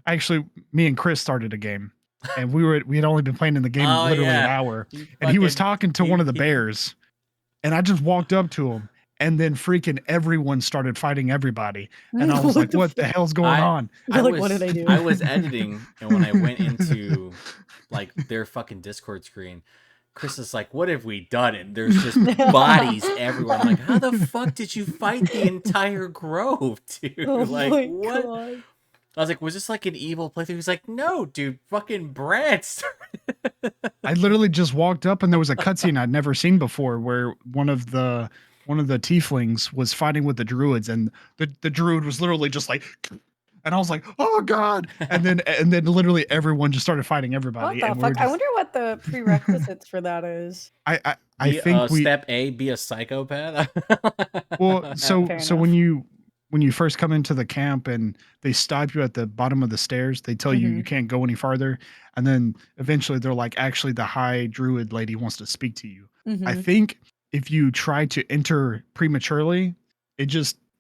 Actually, me and Chris started a game, and we had only been playing in the game Oh, literally yeah. an hour, You and he was fucking- talking to he- one of the he- bears, and I just walked up to him, and then freaking everyone started fighting everybody, and I was like, "What the hell's going on?" You're like, what did I do? I was editing, and when I went into like their fucking Discord screen, Chris is like, "What have we done?" And there's just bodies everywhere. I'm like, "How the fuck did you fight the entire grove, dude? Oh Like, my what?" God. I was like, "Was this like an evil playthrough?" He's like, "No, dude, fucking Brad." I literally just walked up, and there was a cutscene I'd never seen before, where one of the tieflings was fighting with the druids, and the druid was literally just like, and I was like, "Oh God!" And then literally everyone just started fighting What everybody. the And we were fuck? I just, wonder what the prerequisites for that is. I Be, think we step A, be a psychopath. well, so Fair when enough. you first come into the camp and they stop you at the bottom of the stairs, they tell you Mhm. you can't go any farther, and then eventually they're like, actually, the high druid lady wants to speak to you. I Mhm. think if you try to enter prematurely,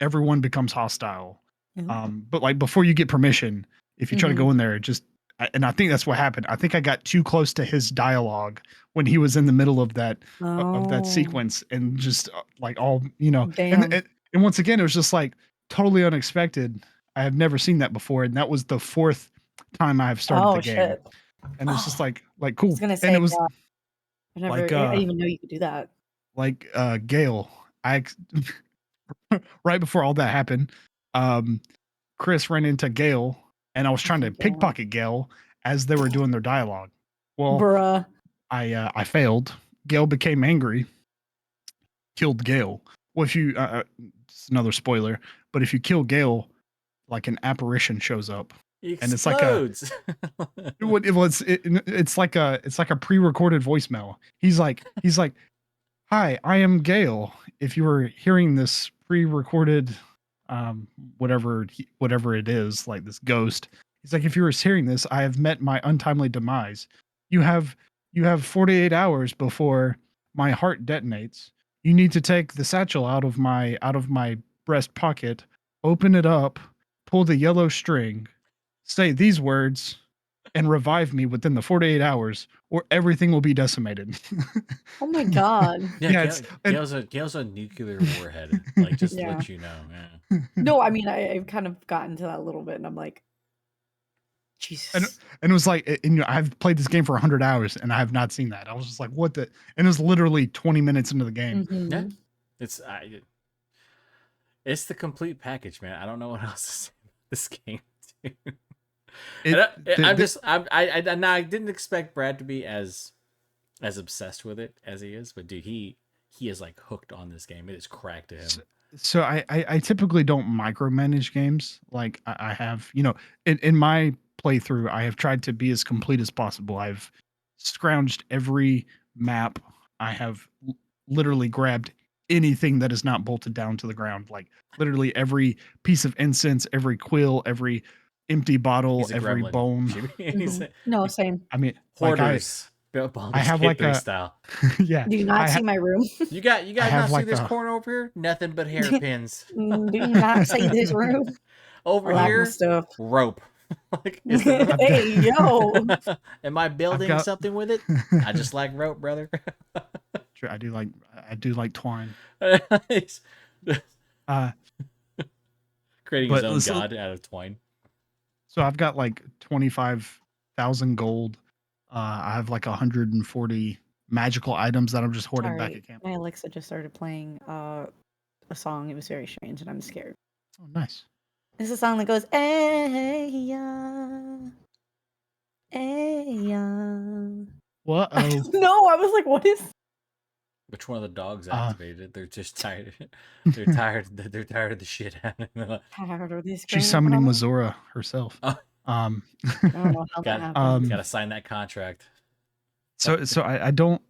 everyone becomes hostile. Ooh. But like before you get permission, if you try to go in there, and I think that's what happened. I think I got too close to his dialogue when he was in the middle of that Oh. sequence, and just like all, and, Damn. and once again, it was just like totally unexpected. I have never seen that before, and that was the 4th time I've started Oh the game, shit. and it's just like I cool. was gonna And say, it was yeah, I didn't even know you could do that. like Gale. Right before all that happened, Chris ran into Gale, and I was trying to think Gale won. pickpocket Gale as they were doing their dialogue. Well, Bruh. I failed. Gale became angry, killed Gale. Well, if you it's another spoiler, but if you kill Gale, like an apparition shows up, He and it's like a explodes. it's like a pre-recorded voicemail. He's like, "Hi, I am Gale. If you were hearing this pre-recorded, whatever it is, like this ghost, he's like, if you were hearing this, I have met my untimely demise. You have 48 hours before my heart detonates. You need to take the satchel out of my breast pocket, open it up, pull the yellow string, say these words, and revive me within the 48 hours, or everything will be decimated." Oh my god. Yeah, Yeah, Gale's a nuclear warhead. Like, just to Yeah. let you know. Yeah. No, I mean I've kind of gotten to that a little bit, and I'm like, Jesus. and it was like, and I've played this game for 100 hours and I have not seen that. I was just like, what the? And it was literally 20 minutes into the game. Mhm. Yeah. It's the complete package, man. I don't know what else to say about this game. I didn't expect Brad to be as obsessed with it as he is, but dude, he is like hooked on this game. It is cracked to him. So I typically don't micromanage games. Like I have, in my playthrough, I have tried to be as complete as possible. I've scrounged every map. I have literally grabbed anything that is not bolted down to the ground. Like literally every piece of incense, every quill, every empty bottle, He's a every gremlin. bone. He's No, same. I mean, hoarders. I have like a style. yeah. Do you not see my room? You guys have not like see this a- corner over here? Nothing but hairpins. Do you not see this room? Over I like my here, stuff. rope. Like, is there no- Hey, yo. Am I building got- something with it? I just like rope, brother. I do like twine. He's Uh, creating But his own listen- god out of twine. So I've got like 25,000 gold. I have like 140 magical items that I'm just hoarding back Sorry, at camp. my Alexa just started playing a song. It was very strange, and I'm scared. Oh, nice. It's a song that goes, "Hey ya, hey ya." What? I Oh, don't know. I was like, "What is?" Which one of the dogs activated? They're just tired. They're tired. They're tired of the shit happening. Tired of this she's game, summoning bro. Missoura herself. Oh. I don't know how that Got- happened. Gotta sign that contract. So I don't.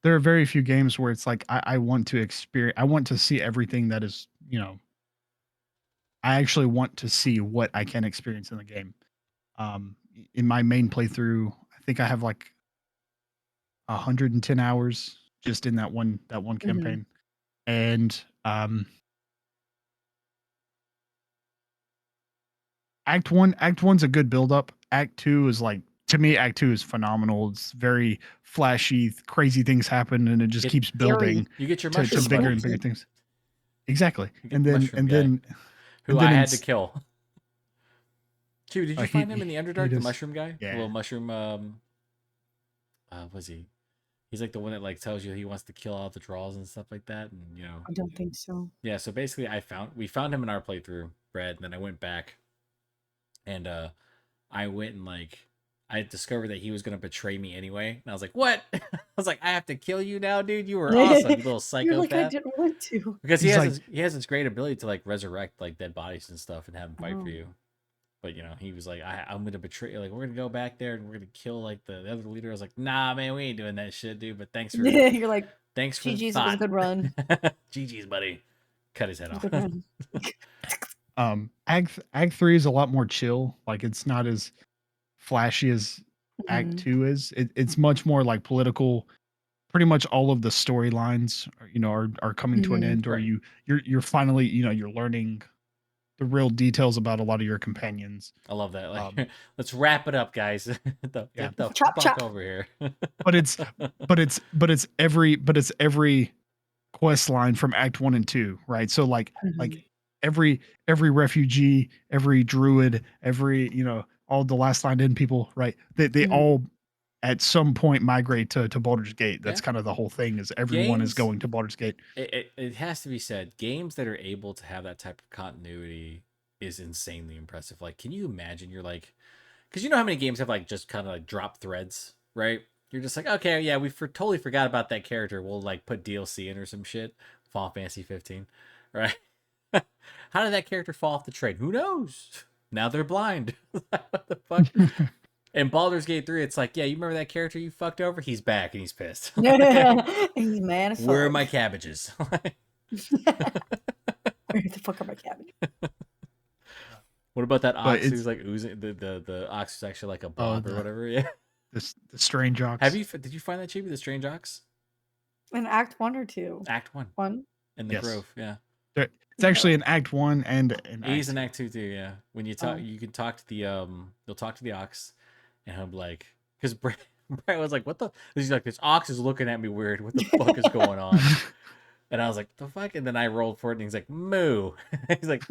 There are very few games where it's like I want to experience. I want to see everything that is. I actually want to see what I can experience in the game. In my main playthrough, I think I have like 110 hours just in that one campaign, and Act 1's a good build up. Act 2 is like, to me, Act 2 is phenomenal. It's very flashy, crazy things happen, and it just Get keeps building You get your to mushroom bigger buddy, and bigger things. Exactly. You get And the then mushroom and guy. then who and then I had in to s- kill. Q, did you he- find him in the he Underdark, the does- mushroom guy? The yeah. little mushroom. Was he? He's like the one that like tells you he wants to kill all the trolls and stuff like that, and I don't think so. Yeah. So basically, we found him in our playthrough, Brad, and then I went back, and I went and I discovered that he was gonna betray me anyway, and I was like, "What?" I was like, "I have to kill you now, dude. You were awesome, you little psychopath." You're like, I didn't want to. Because He's like- he has this great ability to like resurrect like dead bodies and stuff and have them fight Oh. for you. But he was like, I'm gonna betray. Like, we're gonna go back there and we're gonna kill like the other leader. I was like, nah, man, we ain't doing that shit, dude. But thanks for You're like, thanks for the GG's, it was a thought. good run. GG's, buddy. Cut his head It was off. a good run. Act 3 is a lot more chill. Like it's not as flashy as Act Mhm. 2 is. It's much more like political. Pretty much all of the storylines are coming to an Mhm. end, or Right. you're finally you're learning the real details about a lot of your companions. I love that. Like, let's wrap it up, guys. Get the Chop, fuck chop. over here. But it's every quest line from Act 1 and 2, right? So like Mhm. every refugee, every druid, every all the last line in people, right? They Mhm. all at some point migrate to Baldur's Gate. That's Yeah. kind of the whole thing, is everyone is Games- going to Baldur's Gate. It has to be said, games that are able to have that type of continuity is insanely impressive. Like, can you imagine? You're like, because you know how many games have like just kind of like drop threads, right? You're just like, okay, yeah, totally forgot about that character. We'll like put DLC in or some shit. Final Fantasy 15, right? How did that character fall off the train? Who knows? Now they're blind. What the fuck? In Baldur's Gate 3, it's like, yeah, you remember that character you fucked over? He's back and he's pissed. He's mad as fuck. Where are my cabbages? Where the fuck are my cabbage? What about that But ox it's- who's like oozing? The ox is actually like a blob or whatever. Yeah. The strange ox. Did you find that, Chibi, the strange ox? In Act 1 or 2? Act 1 1? in the Yes. Grove. Yeah. It's actually in Act 1 and in He's Act in Act 2 too. Yeah. When you talk, you can talk to the you'll talk to the ox, and he'll be like, because Brad was like, what the? He's like, this ox is looking at me weird. What the fuck is going on? And I was like, the fuck? And then I rolled for it, and he's like, moo. he's like,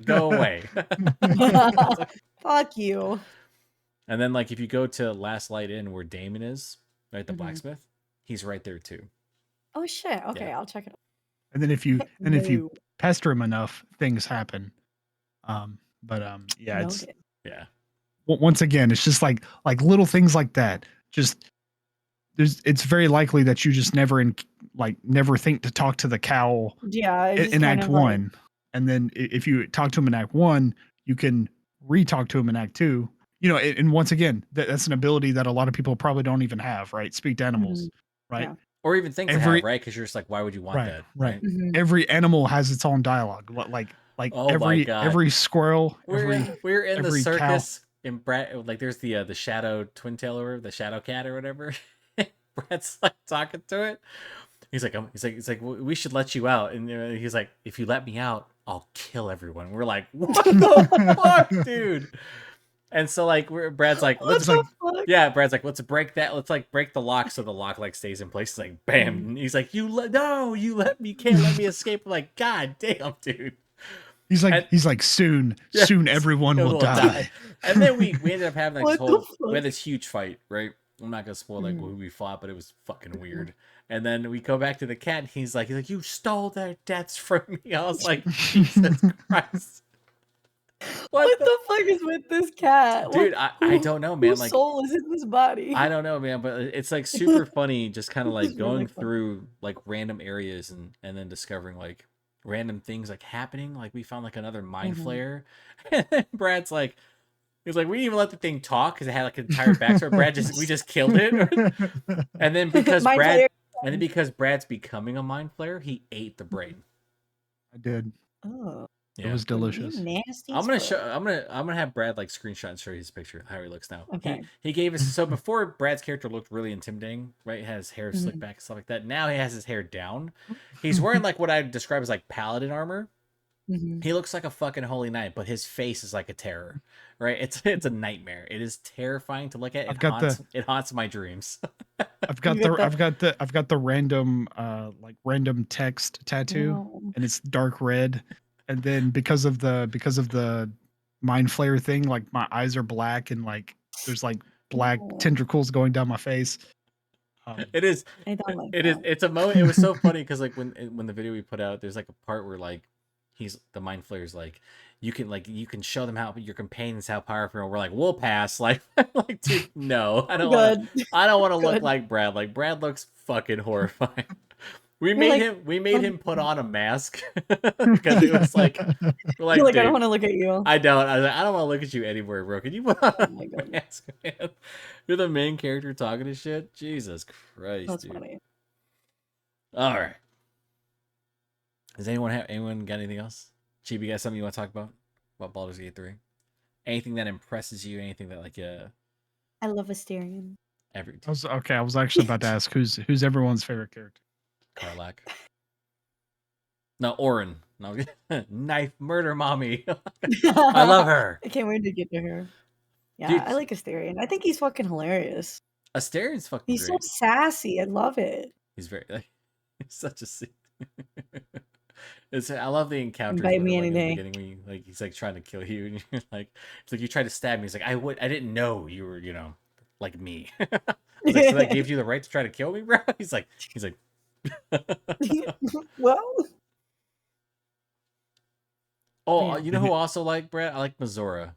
go away. Fuck you. And then, like, if you go to Last Light Inn, where Damon is, right, the Mhm. blacksmith, he's right there too. Oh shit. Okay, Yeah. I'll check it out. And then if you No. pester him enough, things happen. Yeah, it's Noted. Yeah. once again, it's just like little things like that. Just it's very likely that you just never think to talk to the cow Yeah. it's just in kind Act of like- 1, and then if you talk to him in Act 1, you can re-talk to him in Act 2. You know, and once again, that's an ability that a lot of people probably don't even have, right? Speak to animals, right? Yeah. Or even think to Every- have, right? Because you're just like, why would you want Right, that? right. Mhm. Every animal has its own dialogue. Like Oh my God. every squirrel, We're in the every cow. circus, and Brad, like, there's the shadow twin tail or the shadow cat or whatever. Brad's like talking to it. He's like, we should let you out, and he's like, if you let me out, I'll kill everyone. We're like, what the fuck, dude? And so like, Brad's like, What let's the fuck? yeah, Brad's like, let's break that. Let's like break the lock so the lock like stays in place. It's like, bam. Mm-hmm. And he's like, you let me, can't let me escape. I'm like, God damn, dude. He's like, And- soon Yeah, everyone will We'll die. And then we ended up having like this What the whole, fuck? we had this huge fight, right? I'm not gonna spoil like who we fought, but it was fucking weird. And then we go back to the cat, and he's like, you stole their debts from me. I was like, Jesus Christ. What the fuck is with this cat? Dude, What- I don't know, man. Whose Like, soul is in this body? I don't know, man, but it's like super funny, just kind of like It's really going fun. through like random areas and then discovering like random things like happening. Like we found like another mind Mhm. flayer, and then Brad's like, he's like, we didn't even let the thing talk because it had like an entire backstory. We just killed it, and then because Mind Brad's becoming a mind flayer, he ate the brain. I did. Oh, Yeah. It was delicious. you nasty. I'm as gonna fuck. I'm gonna have Brad like screenshot and show you his picture how he looks now. Okay. He gave us so before Brad's character looked really intimidating, right? He had his hair slicked Mhm. back and stuff like that. Now he has his hair down. He's wearing like what I describe as like paladin armor. Mhm. He looks like a fucking holy knight, but his face is like a terror, right? It's a nightmare. It is terrifying to look at. It haunts my dreams. I've got You the got I've got the random random text tattoo, No. and it's dark red, and then because of the mind flare thing, like my eyes are black, and like there's like black No. tentacles going down my face. It is. I don't like It is. that. It's a moment. It was so funny because like when the video we put out, there's like a part where like the mind flayer's like you can show them how your companions how powerful. And we're like, we'll pass. Like dude, no, I don't want Good. to look Good. like Brad. Like Brad looks fucking horrifying. We You're made like, him put on a mask because it was like we're like, You're like, I dude, don't want to look at you. I don't want to look at you anywhere, bro. Can you put on Oh my a God. mask, man? You're the main character talking to shit. Jesus Christ, That's dude. funny. All right. Does anyone got anything else? Chibi, you got something you want to talk about Baldur's Gate 3? Anything that impresses you? Anything that like I love Asterion. every I was actually about to ask who's everyone's favorite character. Karlak? No, Orin. No, knife murder mommy. I love her. I can't wait to get to her. Yeah, Dude. I like Asterion. I think he's fucking hilarious. Asterian's fucking He's great. so sassy. I love it. He's very he's such a I love the encounters. Invite with me him, any like, in day. the beginning when like he's like trying to kill you, and you're like, it's like you tried to stab me. He's like, I didn't know you were, like me. I was like, so that gave you the right to try to kill me, bro. He's like, Well, Oh, Yeah. you know who also like Brett? I like Mazora.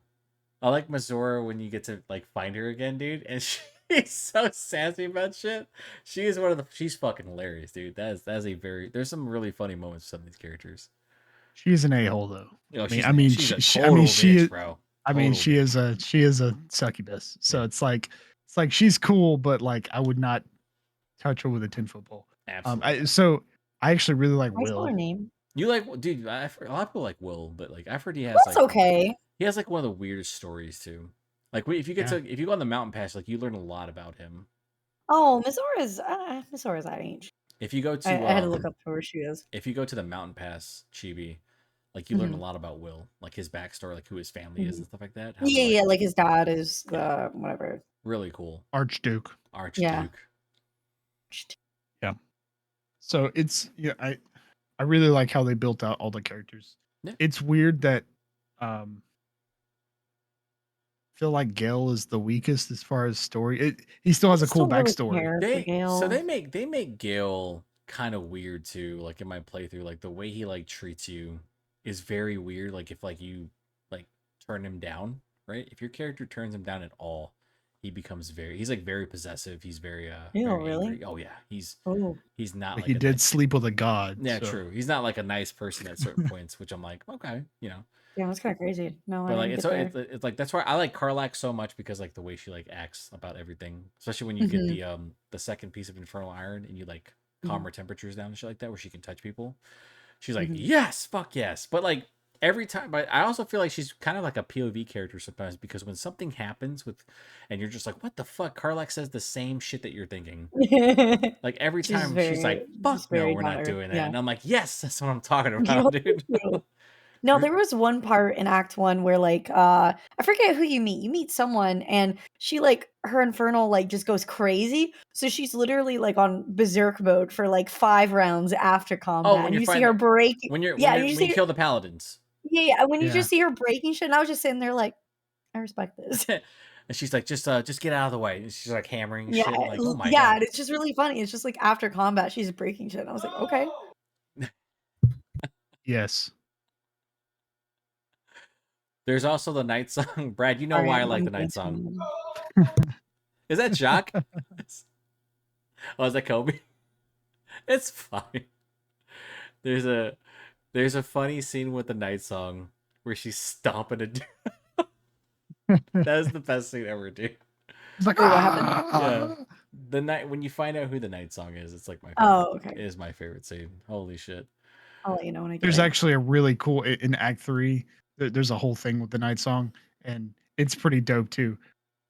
I like Mazora when you get to like find her again, dude, and she's so sassy about shit. She is one of the. She's fucking hilarious, dude. That is a very. There's some really funny moments with some of these characters. She's an a-hole though. You know, she's a I mean, total bitch, bro. Total she is bitch. a succubus. So Yeah. it's like she's cool, but like I would not touch her with a 10-foot pole. Absolutely. I actually really like I saw her Will. name. You like, dude? A lot of people like Will, but like I've heard he has That's like okay. he has like one of the weirdest stories too. Like if you get Yeah. to if you go on the mountain pass, like you learn a lot about him. Oh, Mizora's that age. If you go I to had to look up where she is. if you go to the mountain pass, Chibi, like you learn a Mhm. lot about Will, like his backstory, like who his family is Mhm. and stuff like that. How they're Yeah, like yeah, like his dad is the whatever. really cool. Archduke. Archduke. Yeah. So I really like how they built out all the characters. Yeah. It's weird that I feel like Gale is the weakest as far as story. He still has a cool Still really backstory. care for Gale. They make Gale kind of weird too. Like in my playthrough, like the way he like treats you is very weird. Like if like you like turn him down, right? If your character turns him down at all, he's like very possessive. He's very Ew, very really? angry. Oh yeah, Oh, he's not But like he a did nice, sleep with a god. yeah, so. true. He's not like a nice person at certain points, which I'm like, okay, you know. yeah, that's kind of crazy. No, I But like didn't it's get there. it's like that's why I like Karlach so much because like the way she like acts about everything, especially when you get Mhm. the second piece of infernal iron and you like Mhm. calm her temperatures down and shit like that, where she can touch people. She's like, Mhm. yes, fuck yes. But like every time, but I also feel like she's kind of like a POV character sometimes because when something happens with, and you're just like, what the fuck? Karlach says the same shit that you're thinking. Like every time she's like, fuck just no, very we're down to not earth. doing that, Yeah. and I'm like, yes, that's what I'm talking Yeah, about, dude. me too. No, there was one part in Act 1 where, like, I forget who you meet. You meet someone and she, like her infernal, like, just goes crazy. So she's literally, like, on berserk mode for, like, 5 rounds after Oh, combat, when and you're you see fighting her break yeah, and you when you see kill the paladins. yeah, when you Yeah. just see her breaking shit, and I was just sitting there like, "I respect this." And she's like, just get out of the way. And she's like hammering Yeah, shit. I'm like, oh my yeah, god. and it's just really funny. It's just, like, after combat, she's breaking shit, and I was like, "Okay." Yes. There's also the night song. Brad, you know Sorry, why I like I'm the getting night song. someone. Is that Jock? Oh, is that Kobe? It's fine. There's a funny scene with the night song where she's stomping a dude. That is the best scene ever, dude. It's like, Wait, what happened? Yeah. The night when you find out who the night song is, it's like my favorite. Oh, okay. It is my favorite scene. Holy shit. I'll let you know when I get There's it. actually a really cool in Act 3. There's a whole thing with the night song, and it's pretty dope too.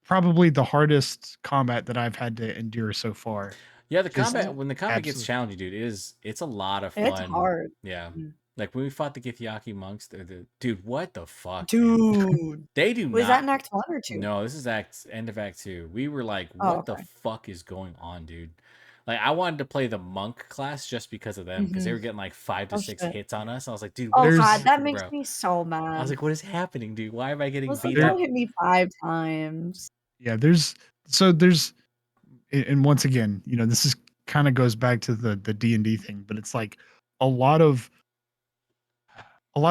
Probably the hardest combat that I've had to endure so far. Yeah, the Just combat when the combat gets absolute- challenging, dude, it's a lot of It's fun. hard. Yeah. Mm. Like when we fought the Githyanki monks, dude, what the fuck, man? Dude. They do Was that not. in Act 1 or 2? No, this is end of Act 2. We were like, Oh, what the okay. fuck is going on, dude? Like I wanted to play the monk class just because of them, because they Mhm. were getting like 5 to Oh, 6 shit. hits on us. I was like, dude, Oh, what is God, There's- that happening, makes bro? me so mad. I was like, what is happening, dude? Why am I I getting was like, beat "Don't up? hit me 5 times." Yeah, there's and once again, this is kind of goes back to the D&D thing, but it's like a lot of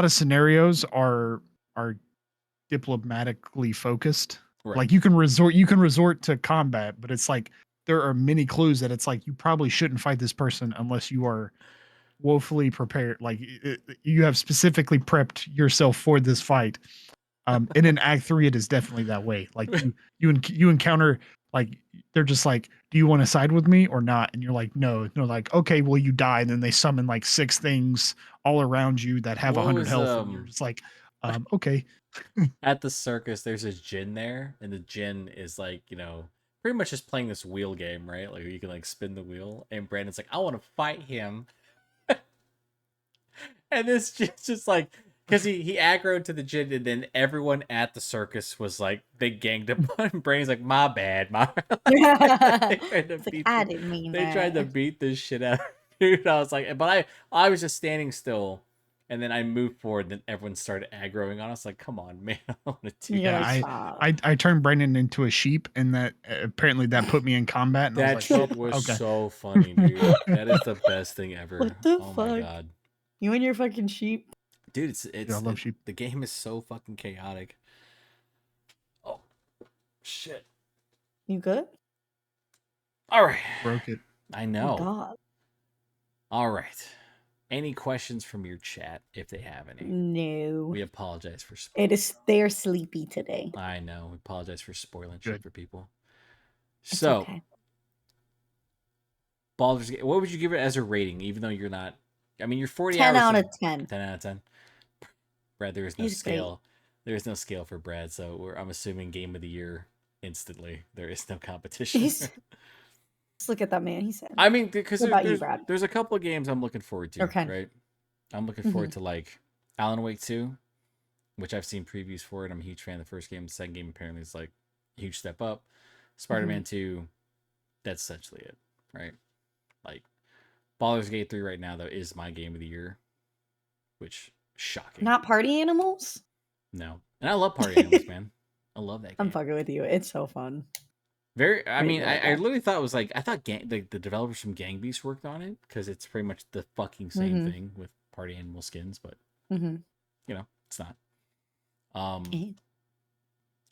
scenarios are diplomatically focused. Right. Like you can resort to combat, but it's like there are many clues that it's like you probably shouldn't fight this person unless you are woefully prepared. Like you have specifically prepped yourself for this fight. And in Act 3, it is definitely that way. Like you encounter, like they're just like, do you want to side with me or not? And you're like, no. And they're like, okay, well you die. And then they summon like 6 things all around you that have What 100 was, health, and you're just like, okay. At the circus, there's this djinn there, and the djinn is like, pretty much just playing this wheel game, right? Like you can like spin the wheel, and Brandon's like, I want to fight him. And this just like, because he aggroed to the djinn, and then everyone at the circus was like, they ganged up on him. Brandon's like, my bad, my they tried to It's like, beat I the- didn't mean they tried to that. beat this shit out of dude. I was like, but I was just standing still, and then I moved forward, and then everyone started aggroing on us. Like, come on, man, I want to do Yeah, this. stop. I turned Brandon into a sheep, and that apparently that put me in combat. And I That was like, shit was okay. so funny, dude. That is the best thing ever. What the Oh my fuck? god. You and your fucking sheep. Dude, I love sheep. the game is so fucking chaotic. Oh shit. You good? All right. Broke it. I Oh my know. God. All right. Any questions from your chat if they have any? No. We apologize for spoiling. They're sleepy today. I know. We apologize for spoiling shit Good. for people. It's So, okay. Baldur's Gate, what would you give it as a rating, even though you're not? I mean, you're 40 10 hours. out of 10. 10 out of 10. Brad, there is no He's great. scale. There is no scale for Brad, so I'm assuming game of the year instantly. There is no competition. Just look at that man. He said. I mean, because What about you, Brad? there's a couple of games I'm looking forward to, Okay. right? I'm looking forward to like Alan Wake 2, which I've seen previews for it. I'm a huge fan of the first game. The second game apparently is like a huge step up. Spider-Man 2, that's essentially it, right? Like Baldur's Gate 3 right now though is my game of the year, which shocking. Not party animals? No. And I love Party Animals, man. I love that game. I'm fucking with you. It's so fun. Very. I mean, really I good. literally thought it was like I thought the developers from Gang Beasts worked on it because it's pretty much the fucking same thing with party animal skins, but you know it's not.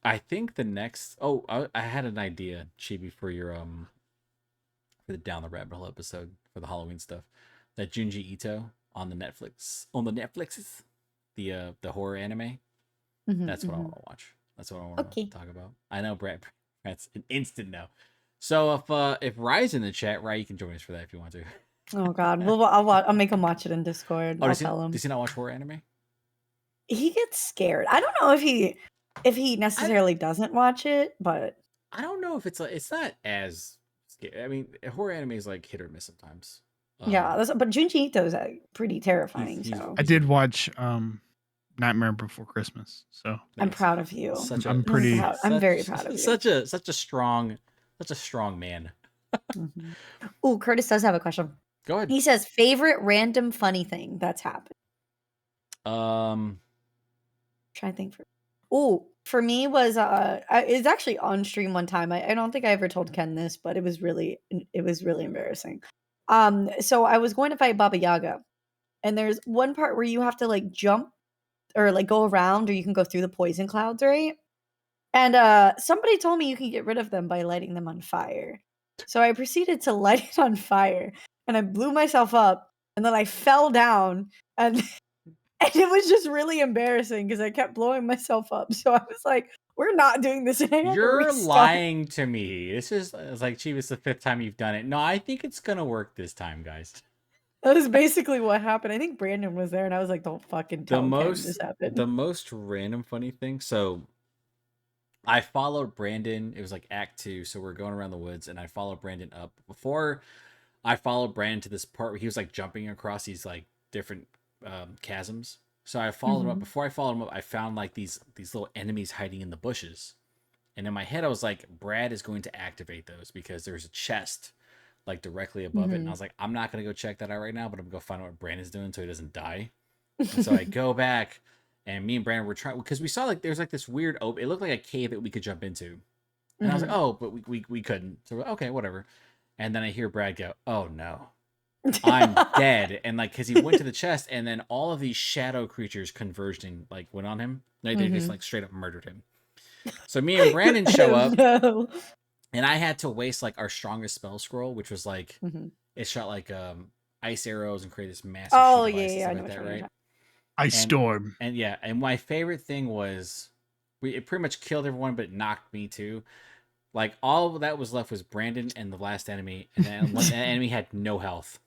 I think the next. Oh, I had an idea, Chibi, for your for the Down the Rabbit Hole episode for the Halloween stuff. That Junji Ito on the Netflixes, the horror anime. That's what I want to watch. That's what I want to talk about. I know Brad's an instant no. So if Rye's in the chat, Rye, you can join us for that if you want to. Oh God. Well, I'll make him watch it in Discord. I'll tell him. Does he not watch horror anime? He gets scared. I don't know if he necessarily doesn't watch it, but I don't know if it's not as scary. I mean, horror anime is like hit or miss sometimes. yeah. But Junji Ito is pretty terrifying. So I did watch Nightmare Before Christmas, so I'm proud of you. I'm pretty. I'm very proud of you. Such a strong man. Oh, Curtis does have a question. Go ahead. He says favorite random funny thing that's happened. Trying to think for me was it's actually on stream one time. I don't think I ever told Ken this, but it was really embarrassing. So I was going to fight Baba Yaga, and there's one part where you have to like jump or like go around, or you can go through the poison clouds, right? And somebody told me you can get rid of them by lighting them on fire. So I proceeded to light it on fire, and I blew myself up, and then I fell down, and and it was just really embarrassing because I kept blowing myself up. So I was like, we're not doing this again. You're lying to me. This is it's like, Chief, it's the 5th time you've done it. No, I think it's gonna work this time, guys. That was basically what happened. I think Brandon was there, and I was like, don't fucking tell Ken this happened. The most random funny thing. So I followed Brandon. It was like Act 2, so we're going around the woods, and I followed Brandon up. Before I followed Brandon to this part where he was like jumping across these like different chasms. So I followed him up. Before I followed him up, I found like these little enemies hiding in the bushes. And in my head, I was like, Brad is going to activate those because there's a chest like directly above it. And I was like, I'm not going to go check that out right now, but I'm going to go find out what Brandon's doing so he doesn't die. And so I go back, and me and Brandon were trying, because we saw like there's like this weird it looked like a cave that we could jump into. And I was like, oh, but we couldn't. So okay, whatever. And then I hear Brad go, oh no, I'm dead. And like, because he went to the chest, and then all of these shadow creatures converged and like went on him. Like they just like straight up murdered him. So me and Brandon show up, and I had to waste like our strongest spell scroll, which was like it shot like ice arrows and created this massive yeah, like that, right? Ice storm. And yeah, and my favorite thing was it pretty much killed everyone, but it knocked me too. Like all that was left was Brandon and the last enemy, and then one enemy had no health.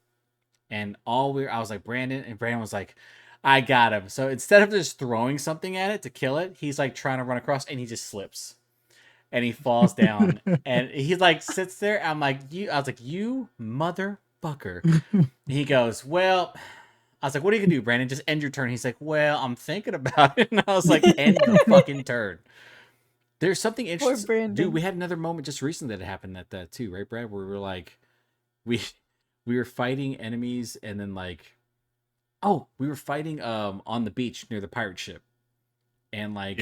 And I was like, Brandon, and Brandon was like, I got him. So instead of just throwing something at it to kill it, he's like trying to run across, and he just slips. And he falls down. And he like sits there. I was like, you motherfucker. He goes, well, I was like, what are you gonna do, Brandon? Just end your turn. He's like, well, I'm thinking about it. And I was like, end the fucking turn. There's something interesting. Dude, we had another moment just recently that happened at that too, right, Brad? Where we were like, we were fighting enemies, and then like, we were fighting on the beach near the pirate ship, and like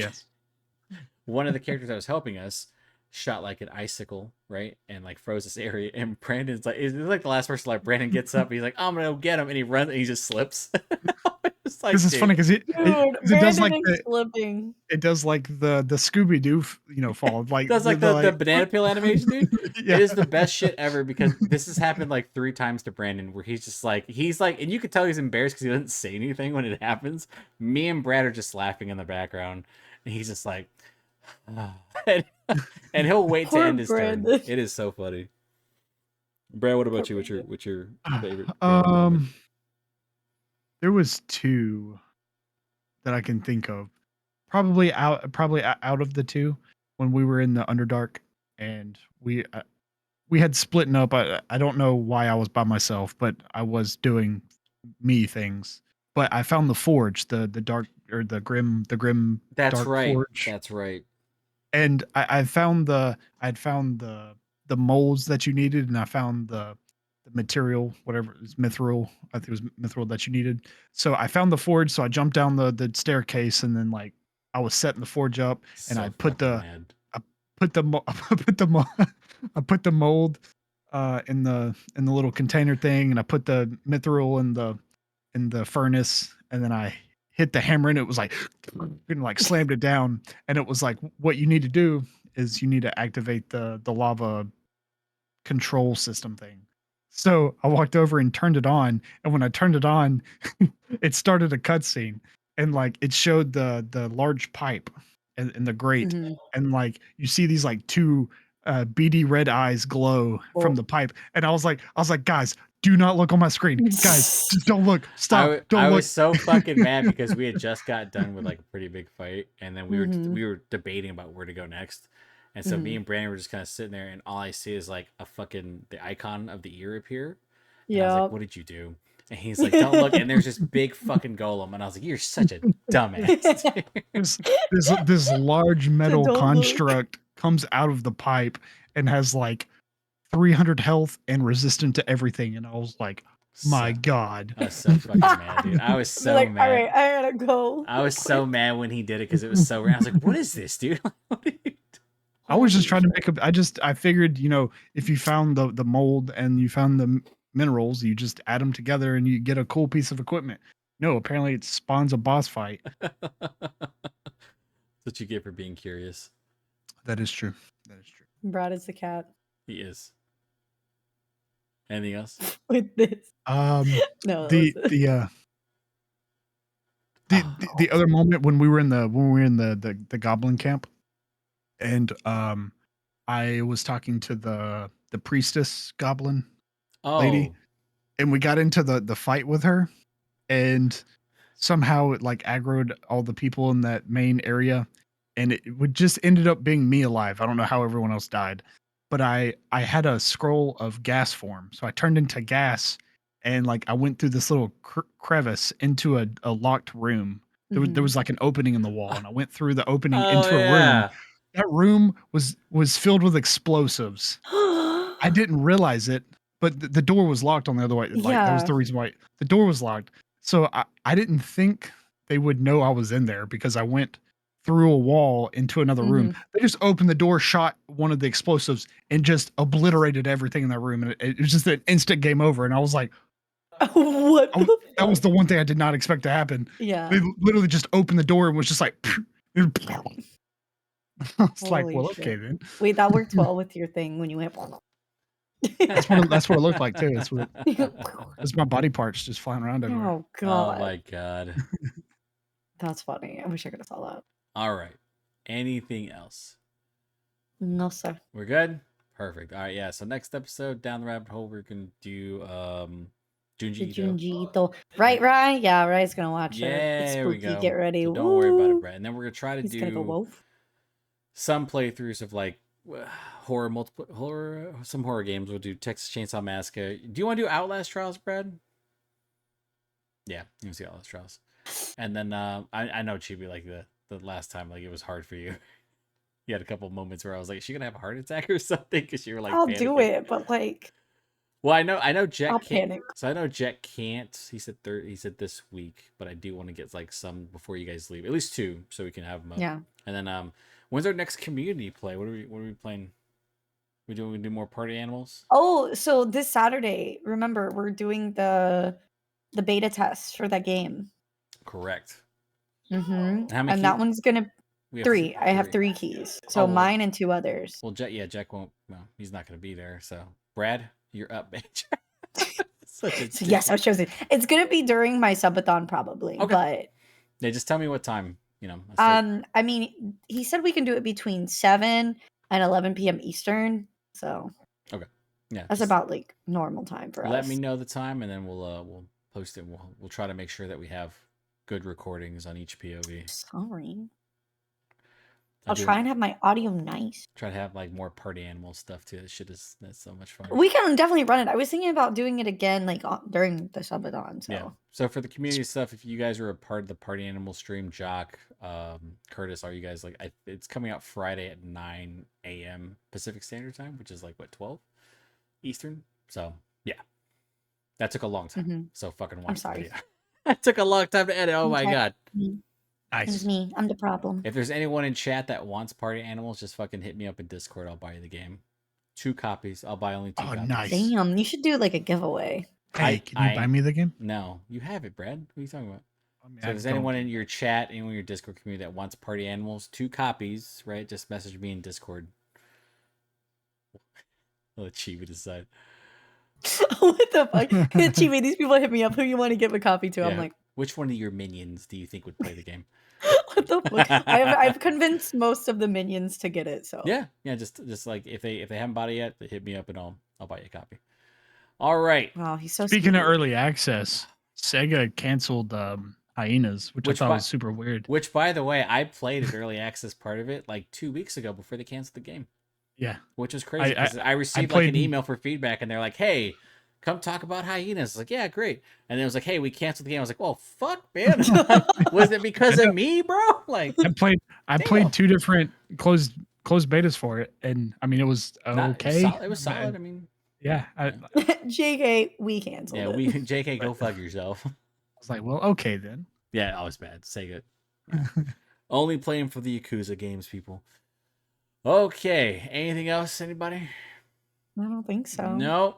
one of the characters that was helping us shot like an icicle, right, and like froze this area. And Brandon's like, it's like the last person. Like Brandon gets up, he's like, I'm gonna go get him, and he runs, and he just slips. It's like, This is funny dude, because it does like Brandon is flipping. it does like the Scooby Doo fall like that's like the banana peel animation, dude. yeah. It is the best shit ever because this has happened like 3 times to Brandon where he's like, and you could tell he's embarrassed because he doesn't say anything when it happens. Me and Brad are just laughing in the background, and he's just like, and, and he'll wait to Poor end his turn. Brandon. It is so funny. Brad, what about Poor you? What's your favorite? There was 2 that I can think of. Probably out of the 2 when we were in the Underdark and we had splitten up. I don't know why I was by myself, but I was doing me things. But I found the forge, the dark or the grim That's dark right. forge. That's right. And I found the molds that you needed, and I found the material, whatever it was, mithril. I think it was mithril that you needed. So I found the forge. So I jumped down the staircase, and then like I was setting the forge up, and So fucking mad. I put the I put the I put the mold in the little container thing, and I put the mithril in the furnace, and then I hit the hammer, and it was like and like slammed it down, and it was like, what you need to do is you need to activate the lava control system thing. So I walked over and turned it on, and when I turned it on, it started a cutscene, and like it showed the large pipe in the grate, Mhm. and like you see these like 2 beady red eyes glow from Oh. the pipe, and I was like, guys, do not look on my screen, guys, just don't look, stop, don't I look. was so fucking mad because we had just got done with like a pretty big fight, and then Mhm. we were debating about where to go next, and so me Mhm. and Brandon were just kind of sitting there, and all I see is like the icon of the ear appear, and I was like, Yep. "What did you do?" And he's like, "Don't look," and there's this big fucking golem, and I was like, "You're such a dumbass." This large So metal don't look. construct comes out of the pipe and has like 300 health and resistant to everything, and I was like, my So- god. I was so fucking mad, dude. I was Be so like, all mad. right, I gotta go. I was so mad when he did it because it was so random. I was like, "What is this, dude?" What are you doing? I was just Holy trying to shit. make I figured, if you found the mold and you found the minerals, you just add them together and you get a cool piece of equipment. No, apparently it spawns a boss fight. That's what you get for being curious. That is true. That is true. Brad is the cat He is. Anything else? with this. Um, No, that the was it. the other moment when we were in the goblin camp, and I was talking to the priestess goblin lady, Oh, and we got into the fight with her, and somehow it like aggroed all the people in that main area, and it would just ended up being me alive. I don't know how everyone else died, but I had a scroll of gas form, so I turned into gas, and like I went through this little crevice into a locked room. There was like an opening in the wall, and I went through the opening oh into a room. yeah. That room was filled with explosives. I didn't realize it, but the door was locked on the other way. Like that was Yeah. the reason why the door was locked. So I didn't think they would know I was in there because I went through a wall into another room. They just opened the door, shot one of the explosives, and just obliterated everything in that room. And it was just an instant game over. And I was like, What the that was fuck? the one thing I did not expect to happen. Yeah. They literally just opened the door and was just like, I was like, Holy well, shit. okay then. Wait, that worked well with your thing when you went. That's what it looked like too. It's my body parts just flying around everywhere. Oh Oh god. my god. That's funny. I wish I could have saw that. All right. Anything else? No, sir. We're good? Perfect. All right, yeah. So next episode, Down the Rabbit Hole, we're gonna do Junji Ito. Junji Ito. Right, Rye? Yeah, Rye's gonna watch it. It's Yeah, we spooky. go. Get ready. So don't worry about it, Woo. Brett. And then we're gonna try to He's gonna go do wolf. some playthroughs of like some horror games. We'll do Texas Chainsaw Massacre. Do you want to do Outlast Trials, Brad? Yeah, you can see Outlast Trials. And then I know Chibi, like the last time, like it was hard for you. You had a couple moments where I was like, "Is she gonna have a heart attack or something?" Because you were like, I'll do panicking. it, but like, Well, I know Jet I'll can't. panic. So I know Jet can't. He said He said this week, but I do want to get like some before you guys leave, at least 2, so we can have them up. Yeah. And then when's our next community play? What are we playing? We do more party animals? Oh, so this Saturday, remember, we're doing the beta test for that game. Correct. Mm-hmm. How many And that one's gonna We have 3. I have 3 keys. So Oh, well. mine and 2 others. Well, Jack won't. Well, he's not going to be there. So, Brad, you're up, bitch. Such a So yes, I was chosen. It's gonna be during my subathon probably, Okay. but Yeah, just tell me what time. You know. I start- I mean, he said we can do it between 7 and 11 p.m. Eastern. So Okay. Yeah. that's just about like normal time for let us. me know the time, and then we'll post it. We'll try to make sure that we have good recordings on each POV. Sorry. I I'll do try and have my audio nice. try to have like more party animal stuff too. This shit is that's so much fun. We can definitely run it. I was thinking about doing it again, like during the subathon. So Yeah. So for the community stuff, if you guys are a part of the Party Animal stream, Jock, Curtis, are you guys like? It's coming out Friday at 9 a.m. Pacific Standard Time, which is like what 12 Eastern. So yeah, that took a long time. Mhm. So fucking watch I'm the sorry. video. That took a long time to edit. Oh my Okay. god. It's Nice. me. I'm the problem. If there's anyone in chat that wants Party Animals, just fucking hit me up in Discord. I'll buy you the game. 2 copies. I'll buy only 2 Oh, copies. nice. Damn, you should do like a giveaway. Hey, can you buy me the game? No, you have it, Brad. What are you talking about? I mean, So I if there's don't anyone do in that. your chat, anyone in your Discord community that wants Party Animals, 2 copies, right? Just message me in Discord. I'll let Chiba decide. What the fuck? Chibi, these people hit me up. Who you want to give a copy to? I'm Yeah. like, Which one of your minions do you think would play the game? what the fuck? I've convinced most of the minions to get it. So Yeah, just like if they haven't bought it yet, they hit me up and I'll buy you a copy. All right. Wow, he's so Speaking of sweet. early access, Sega canceled Hyenas, which I thought was super weird. Which, by the way, I played an early access part of it like 2 weeks ago before they canceled the game. Yeah. Which was crazy because I received like an email for feedback and they're like, "Hey, come talk about Hyenas." I was like, "Yeah, great." And then it was like, "Hey, we canceled the game." I was like, "Well, fuck, man. Was it because of me, bro?" Like, I played 2 different closed betas for it, and I mean it was okay. It was solid. I mean, yeah. I JK, we canceled it. JK, go fuck yourself. was like, well, okay then. Yeah, I was bad. Sega. Yeah. Only playing for the Yakuza games, people. Okay. Anything else, anybody? I don't think so. No.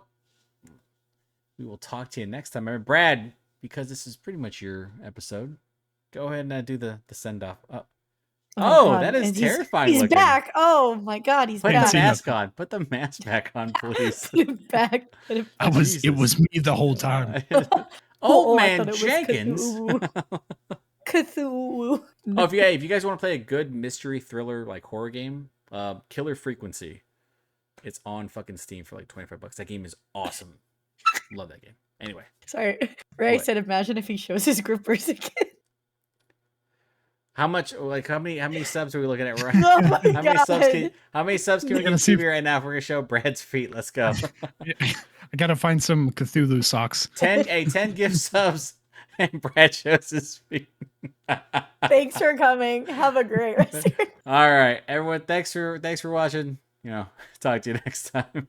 We will talk to you next time. Brad, because this is pretty much your episode, go ahead and do the send off. Oh, God. that is And terrifying. He's looking. back. Oh my god, he's Put back. the mask on. Put the mask back on, please. Put it back. Put it back. It was me the whole time. Old I man thought it was Jenkins. Cthulhu. Oh, if you guys want to play a good mystery thriller like horror game, Killer Frequency. It's on fucking Steam for like $25. That game is awesome. Love that game. Anyway. Sorry. Ray What? said, imagine if he shows his groupers again. How much? Like how many subs are we looking at right? Oh my how many God. subs can we give TV right now? If we're gonna show Brad's feet. Let's go. I gotta find some Cthulhu socks. 10 gift subs, and Brad shows his feet. Thanks for coming. Have a great rest of your All right, everyone. Thanks for watching. Talk to you next time.